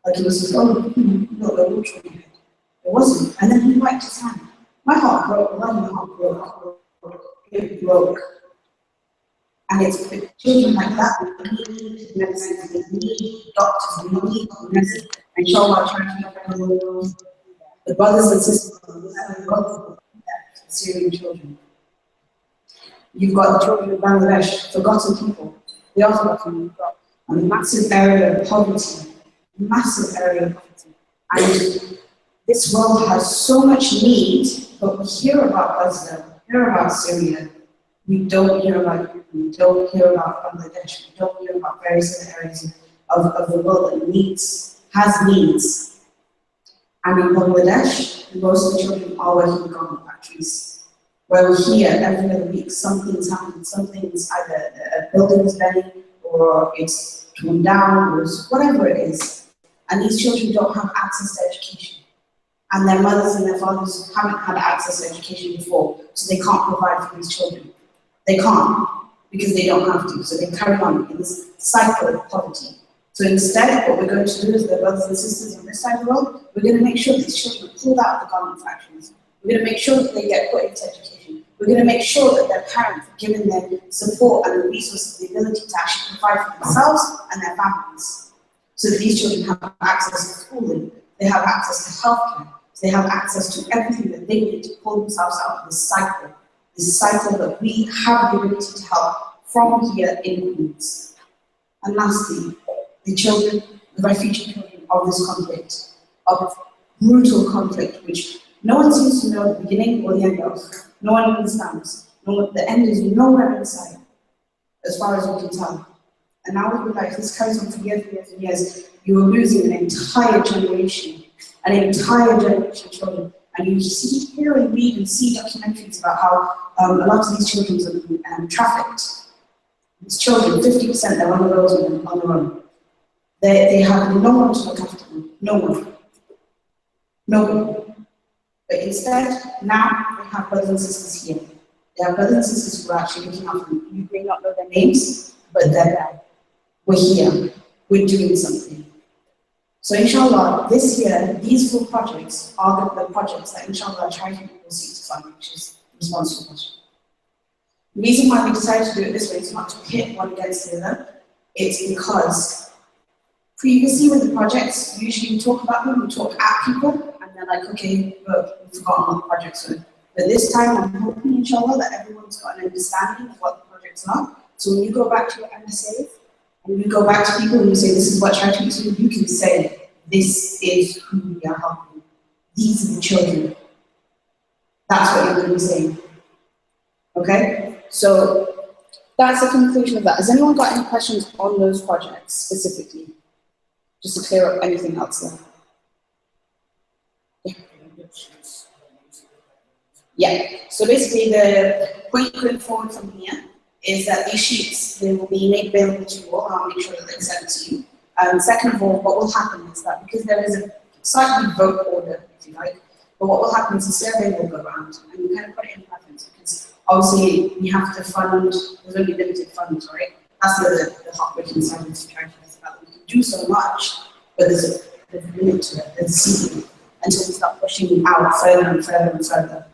Like it was just, oh, look, the water on your head. It wasn't. And then he wiped his hand. My heart broke, my heart broke. It broke. And it's children like that, we need medicine, we need doctors, we need nurses. And inshallah, trying to help everyone. The brothers and sisters, Syrian children. You've got the children of Bangladesh, forgotten people. They are forgotten. You've got a massive area of poverty. Massive area of poverty. And this world has so much need, but we hear about Gaza, we hear about Syria. We don't hear about Ukraine, we don't hear about Bangladesh, we don't hear about various other areas of the world that has needs. And in Bangladesh, most of the children are working in garment factories. Where we hear every other week something's happening, something's either a building is burning or it's torn down or whatever it is. And these children don't have access to education. And their mothers and their fathers haven't had access to education before, so they can't provide for these children. They can't, because they don't have to, so they carry on in this cycle of poverty. So instead, what we're going to do as the brothers and sisters on this side of the world, we're going to make sure these children are pulled out of the garment factories. We're going to make sure that they get put into education. We're going to make sure that their parents are given them support and the resources, the ability to actually provide for themselves and their families. So that these children have access to schooling, they have access to healthcare, they have access to everything that they need to pull themselves out of this cycle that we have the ability to help from here in Queens. And lastly, the children, the refugee children of this conflict, of brutal conflict, which no one seems to know the beginning or the end of. No one understands. The end is nowhere in sight, as far as we can tell. And now with life, this carries on for years and years and years. You are losing an entire generation of children. And you see, hear and read and see documentaries about how a lot of these children are trafficked. These children, 50%, they're on the roads on their own. They have no one to look after them. No one. But instead, now we have brothers and sisters here. They have brothers and sisters who are actually looking after them. You may not know their names, but they're there. We're here. We're doing something. So inshallah, this year, these 4 projects are the projects that inshallah charity will seek to fund, which is responsible question. The reason why we decided to do it this way is not to pit one against the other. It's because previously with the projects, usually we talk about them, we talk at people, and they're like, okay, look, we've forgotten what the projects are. But this time, I'm hoping, inshallah, that everyone's got an understanding of what the projects are, So when you go back to your MSA, and you go back to people and you say, this is what charity is doing, you can say, this is who we are helping. These are the children. That's what you're going to be saying. Okay? So that's the conclusion of that. Has anyone got any questions on those projects specifically? Just to clear up anything else there. Yeah. Yeah. So basically the point going forward from here is that these sheets, they will be made available to you all, and I'll make sure that they're sent to you. Second of all, what will happen is that because there is a slightly vote order, if you like, but what will happen is the survey will go around and you kind of put it in preference because obviously you have to fund, there's only limited funds, right? That's the heartbreaking side of the charity festival. We can do so much, but there's a limit to it, there's a ceiling until we start pushing out further and further and further.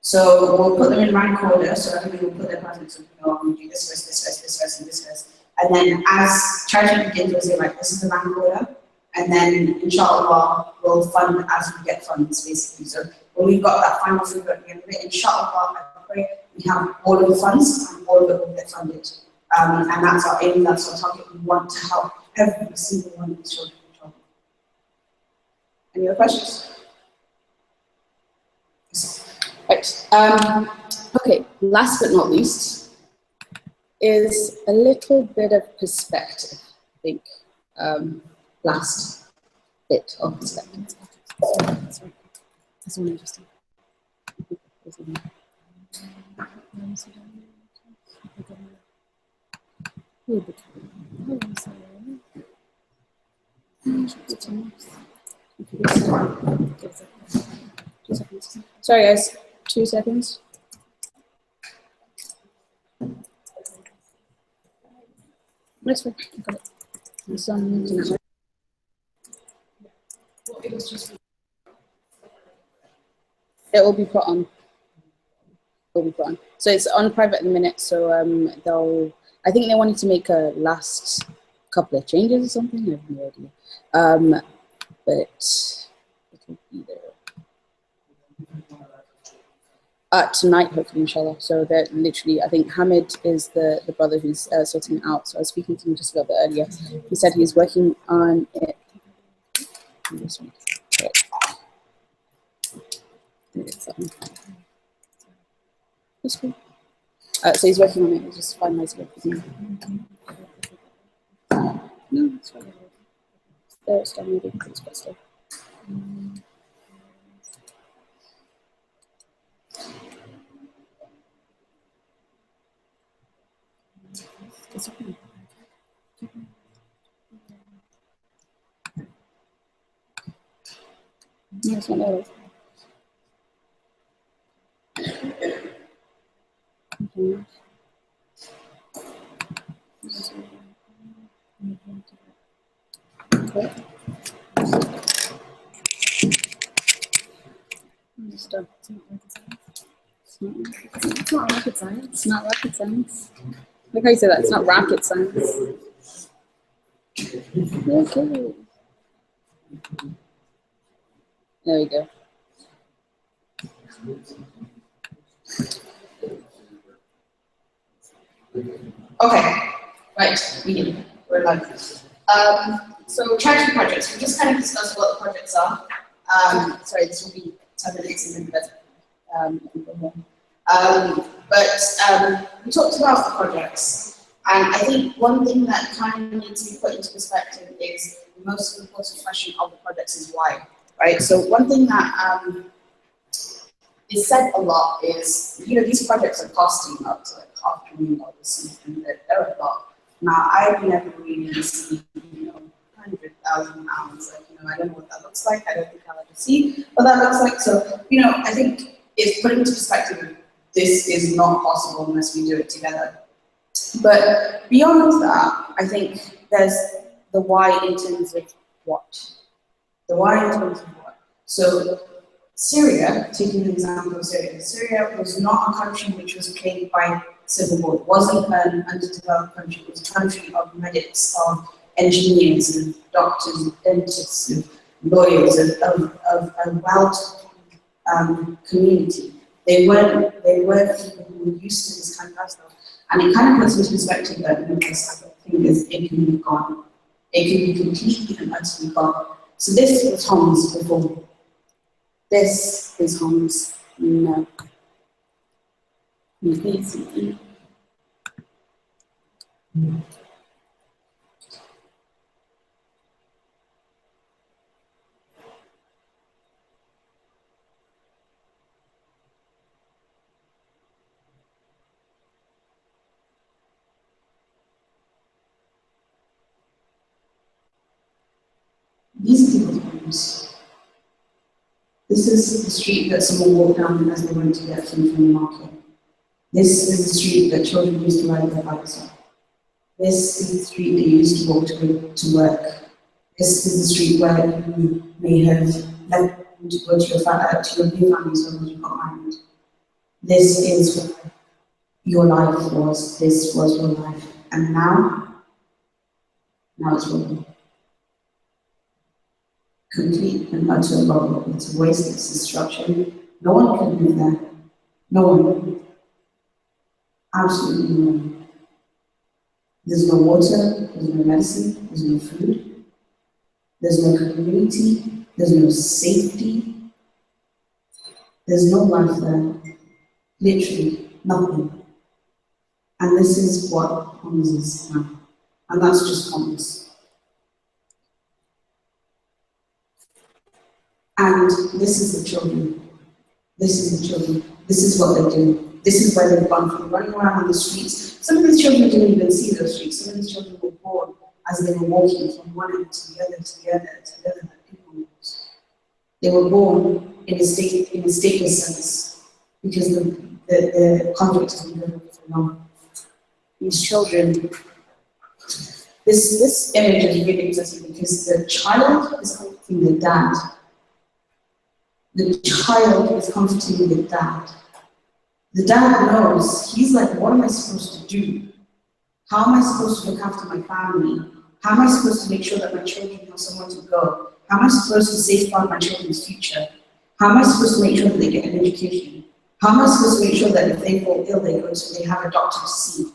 So we'll put them in rank order, so everybody will put their preference and I'm going to do this first, this first, this first, and this first. And then as charity begins, we'll say, right, this is the rank order. And then, inshallah, we'll fund as we get funds, basically. So when we've got that final figure at the end of it, inshallah, I pray we have all of the funds and all of it will get funded. And that's our aim, that's our target. We want to help every single one of these children. Any other questions? Right. Okay, last but not least is a little bit of perspective, I think. Last bit of perspective. Sorry. That's one interesting. Sorry guys, 2 seconds. That's fine. Got it. It will be put on. So it's on private at the minute. So I think they wanted to make a last couple of changes or something. I have no idea. But it will be there. Tonight, hopefully, inshallah. So they're literally, I think Hamid is the brother who's sorting it out. So I was speaking to him just a little bit earlier. He said he's working on it. This one. That's cool. So he's working on it. He's just finalizing everything. No, it's fine. There it's done. Maybe it's got stuff. No, it's not there. Okay. It's not rocket science. It's not rocket science. Look how you say that. It's not rocket science. Okay. There we go. Okay, right, we're live. So charity projects, we just kind of discussed what the projects are. Sorry, this will be 10 minutes and then but we talked about the projects, and I think one thing that kind of needs to be put into perspective is the most important question of the projects is why, right? So one thing that is said a lot is, these projects are costing up to like $500,000, and they're a lot. Now, I've never really seen, £100,000, I don't know what that looks like. I don't think I'll ever see what that looks like. So, I think it's putting into perspective, this is not possible unless we do it together. But beyond that, I think there's the why in terms of what. The why in terms of what. So Syria, taking the example of Syria, Syria was not a country which was plagued by civil war. It wasn't an underdeveloped country. It was a country of medics, of engineers, of doctors, of dentists, of lawyers, of a well-taught community. They were people who were used to this kind of lifestyle. And it kind of puts into perspective that this thing is, it can be gone. It can be completely and utterly gone. So this was Homs before. This is Homs now. Okay, see. These are people's homes. This is the street that someone walked down as they went to get food from the market. This is the street that children used to ride their bikes on. This is the street that you used to walk to work. This is the street where you may have left to go to your new families when you got married. This is where your life was. This was your life. And now it's ruined. Complete and utter rubble. It's a waste, it's destruction. No one can live there. No one. Absolutely no one. There's no water, there's no medicine, there's no food, there's no community, there's no safety, there's no life there. Literally nothing. And this is what Homs is now. And that's just Homs. And this is the children. This is the children. This is what they do. This is where they've gone from running around on the streets. Some of these children didn't even see those streets. Some of these children were born as they were walking from one end to the other, to the other, to the other, that people moved. They were born in a stateless sense because the conflict has been going on for long. These children, this image is really interesting because the child is comforting the dad. The child is comforting the dad. The dad knows, he's like, what am I supposed to do? How am I supposed to look after my family? How am I supposed to make sure that my children have somewhere to go? How am I supposed to safeguard my children's future? How am I supposed to make sure that they get an education? How am I supposed to make sure that if they fall ill, they have a doctor to see?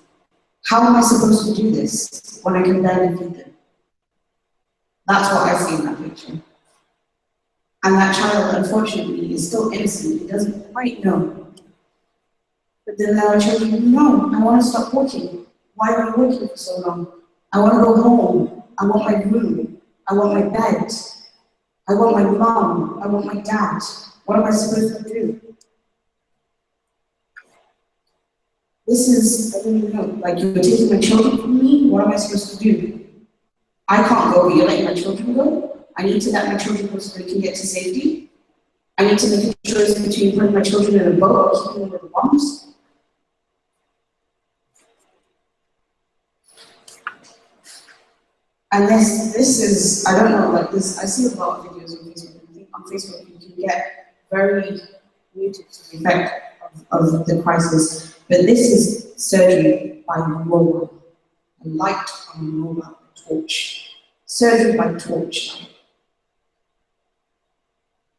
How am I supposed to do this when I can barely feed them? That's what I see in that picture. And that child, unfortunately, is still innocent. He doesn't quite know. But then there are children who know, I want to stop walking. Why are you walking for so long? I want to go home. I want my room. I want my bed. I want my mom. I want my dad. What am I supposed to do? This is, I don't even know, like you're taking my children from me? What am I supposed to do? I can't go, but you're letting my children go? I need to let my children go so they can get to safety. I need to make a choice between putting my children in a boat or keeping them with the bombs. And this is, I don't know, like this, I see a lot of videos on Facebook. I think on Facebook you can get very muted to the effect of the crisis. But this is surgery by mobile, a light on a mobile, a torch. Surgery by torchlight.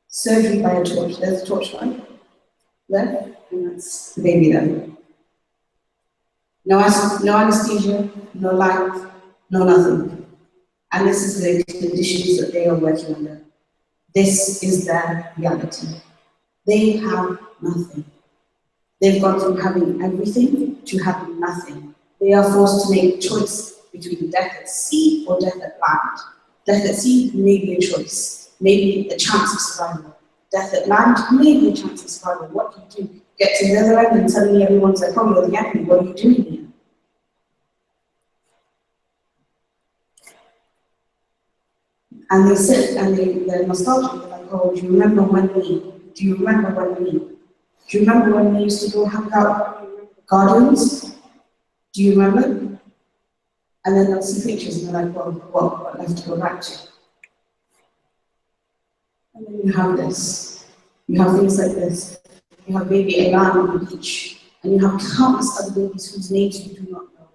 Surgery by a torch. There's a torchlight there, and that's the baby there. No anesthesia, no light, no nothing. And this is the conditions that they are working under. This is their reality. They have nothing. They've gone from having everything to having nothing. They are forced to make a choice between death at sea or death at land. Death at sea may be a choice, maybe a chance of survival. Death at land may be a chance of survival. What do you do? Get to the other end and suddenly everyone's like, oh, you're the enemy, what are you doing here? And they sit and they're nostalgic. They're like, oh, do you remember when we? Do you remember when we? Do you remember when we used to go hang out gardens? Do you remember? And then they'll see pictures and they're like, well, what left to go back to? And then you have this. You have things like this. You have baby Elan on the beach. And you have countless other babies whose names you do not know.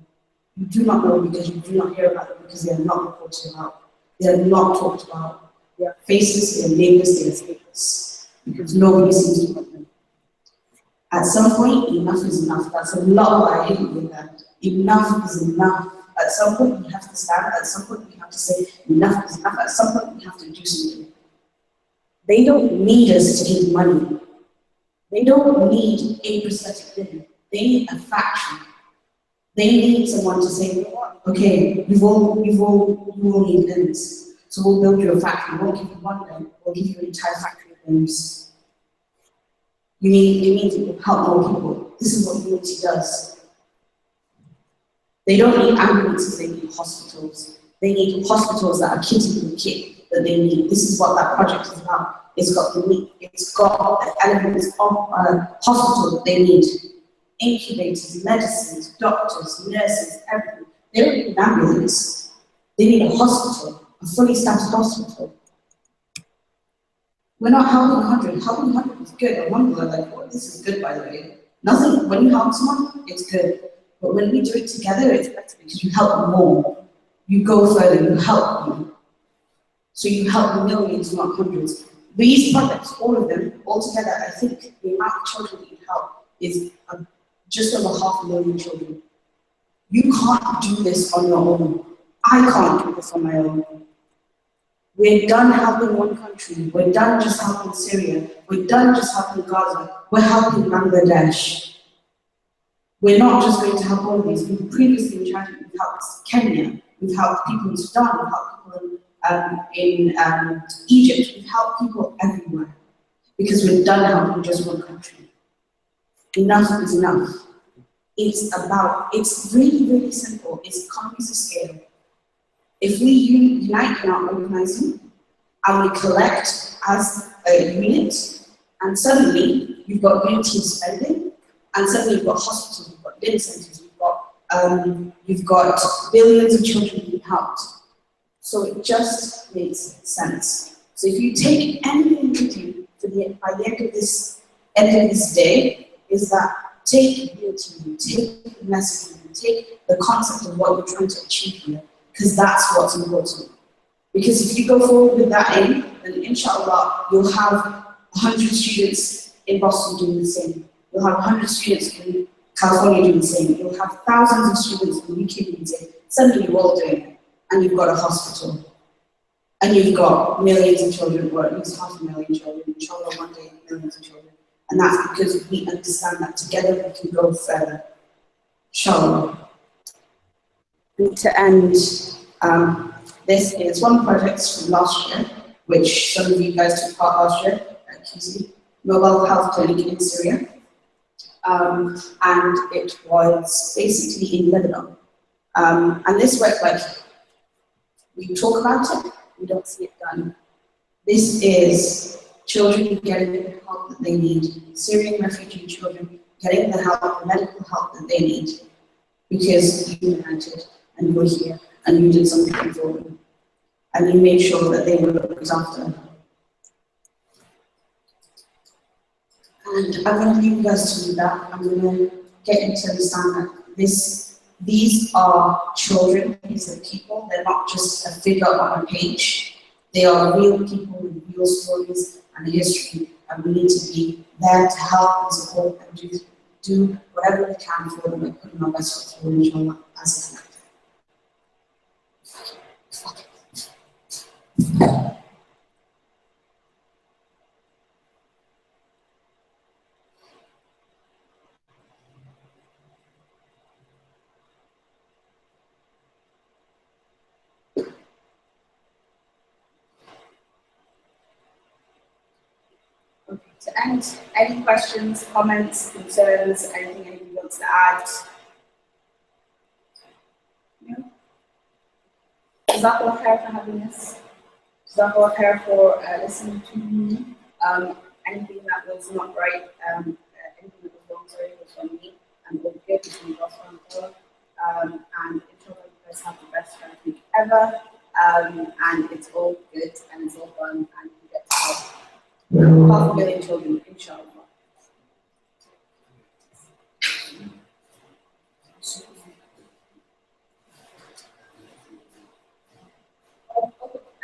You do not know because you do not hear about them because they are not reported about. They are not talked about. They are faceless, they are nameless, they are stateless. Because nobody seems to want them. At some point, enough is enough. That's a lot what I hate with that. Enough is enough. At some point, we have to stand. At some point, we have to say, enough is enough. At some point, we have to do something. They don't need us to give money. They don't need a prosthetic limb. They need a factory. They need someone to say, you know what? Okay, you all need limbs. So we'll build you a factory. We won't give you one limb. We'll give you an entire factory of limbs. You need to help more people. This is what Unity does. They don't need ambulances, they need hospitals. They need hospitals that are kitted with kit that they need. This is what that project is about. It's got the elements of a hospital that they need. Incubators, medicines, doctors, nurses, everything. They don't need an ambulance. They need a hospital, a fully staffed hospital. We're not helping 100. Helping 100 is good. Alhamdulillah, like, oh, this is good, by the way. Nothing, when you help someone, it's good. But when we do it together, it's better because you help them more. You go further, you help them. So you help millions, not hundreds. These projects, all of them, all together, I think the amount of children that you help is just over 500,000 children. You can't do this on your own. I can't do this on my own. We're done helping one country. We're done just helping Syria. We're done just helping Gaza. We're helping Bangladesh. We're not just going to help all of these. We've previously in China, we've helped Kenya. We've helped people in Sudan. We've helped people in Egypt. We've helped people everywhere. Because we're done helping just one country. Enough is enough. It's really, really simple. It's economies of scale. If we unite in our organizing and we collect as a unit, and suddenly you've got unity of spending, and suddenly you've got hospitals, you've got limb centers, you've got billions of children being helped. So it just makes sense. So if you take anything with you by the end of this day, is that take unity, take the messaging, take the concept of what you're trying to achieve here. Because that's what's important. Because if you go forward with that aim, then inshallah, you'll have 100 students in Boston doing the same. You'll have 100 students in California doing the same. You'll have thousands of students in the UK doing the same. Suddenly you're all doing it. And you've got a hospital. And you've got millions of children, or at least 500,000 children. Inshallah, one day, millions of children. And that's because we understand that together we can go further. Inshallah. And to end, this is one project from last year, which some of you guys took part last year at QC, Mobile Health Clinic in Syria. And it was basically in Lebanon. And this work, like, we talk about it, we don't see it done. This is children getting the help that they need, Syrian refugee children getting the help, the medical help that they need, because you united. And you were here, and you did something for them. And you made sure that they were looked after. And I'm going to leave you guys to do that. I'm going to get you to understand that these are children, these are people. They're not just a figure on a page. They are real people with real stories and a history. And we need to be there to help and support and do whatever we can for them and put our best foot forward, inshallah, as a collective. Okay, to end, any questions, comments, concerns, anything anybody wants to add? No? Jazakallah khair for having us. Jazakallah khair for listening to me. Anything that was not right, anything that was wrong, sorry, was from me. And we'll give it to God and inshallah you guys have the best friend week ever. And it's all good and it's all fun and you get to help 500,000 children, inshallah.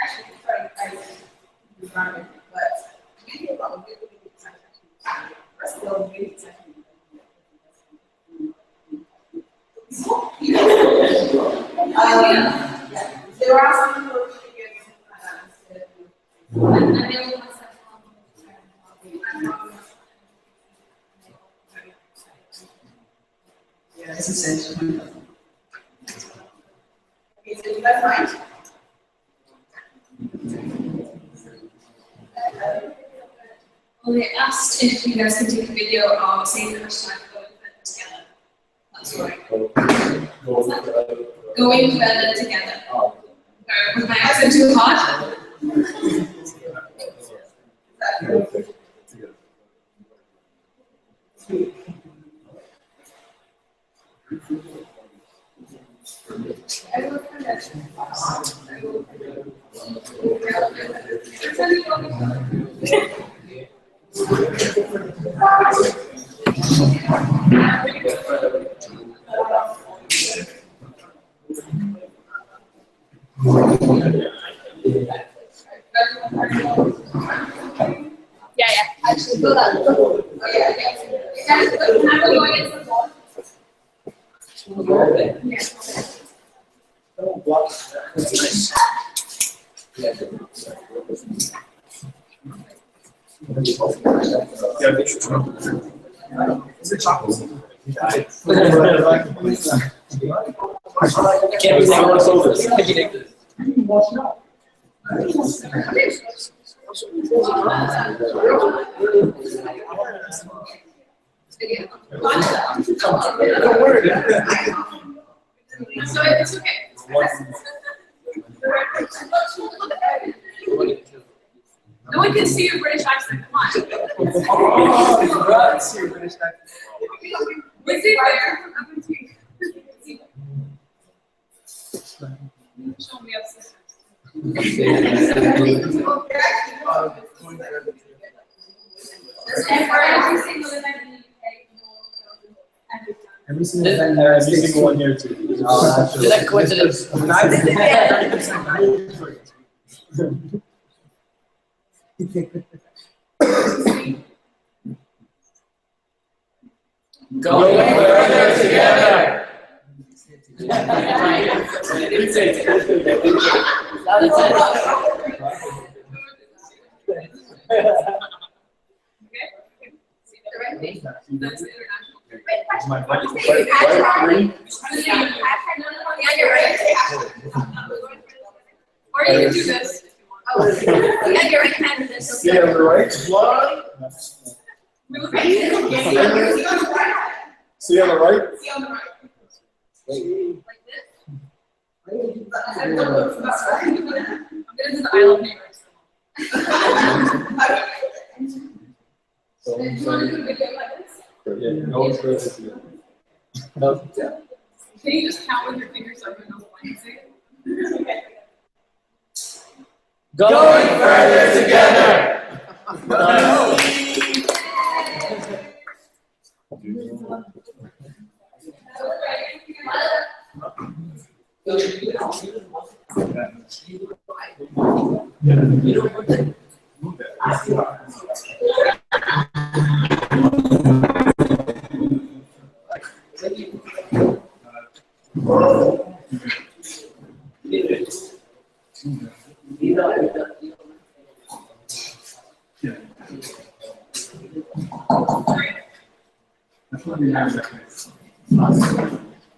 Actually, sorry, but really a lot of really exciting. First of all, really exciting. They were asking for yeah, this is it. Okay, so you guys mind? Well, they asked if you guys could take a video of saying the hashtag going further together. Going further together. Was my accent too hot? Yeah. Actually, go that. Oh, yeah. Guys, look, I'm going into the wall. Yeah. Is it chocolate? Can't be saying what's over. So it's okay. No one can see your British accent. Come on. Was it there? Show me upstairs. And for every single event in the UK, Every single event there, every single one here too. Is that coincidence? Going further together. That's international. Or you can do this. Yeah, you're right hand of this. See on the right, one. See on the right. See on the right. Like this. I'm gonna do the I love neighbors. Do you want to do a video like this? Yeah, no one's further together. Can you just count with your fingers so everyone knows what you're saying? Okay. Going further together.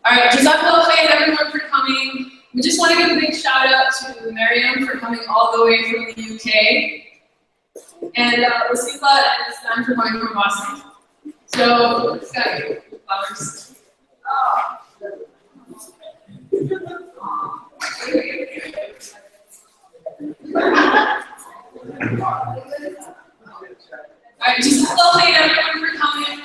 Alright, Jazakallah khair everyone for coming. We just want to give a big shout out to Miriam for coming all the way from the UK. And Wasifa and Islam for coming from Boston. So, let's go. Flowers. Alright, Jazakallah khair everyone for coming.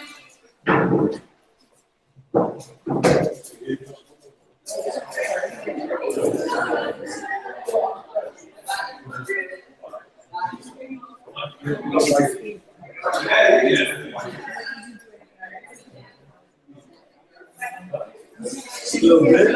A little bit.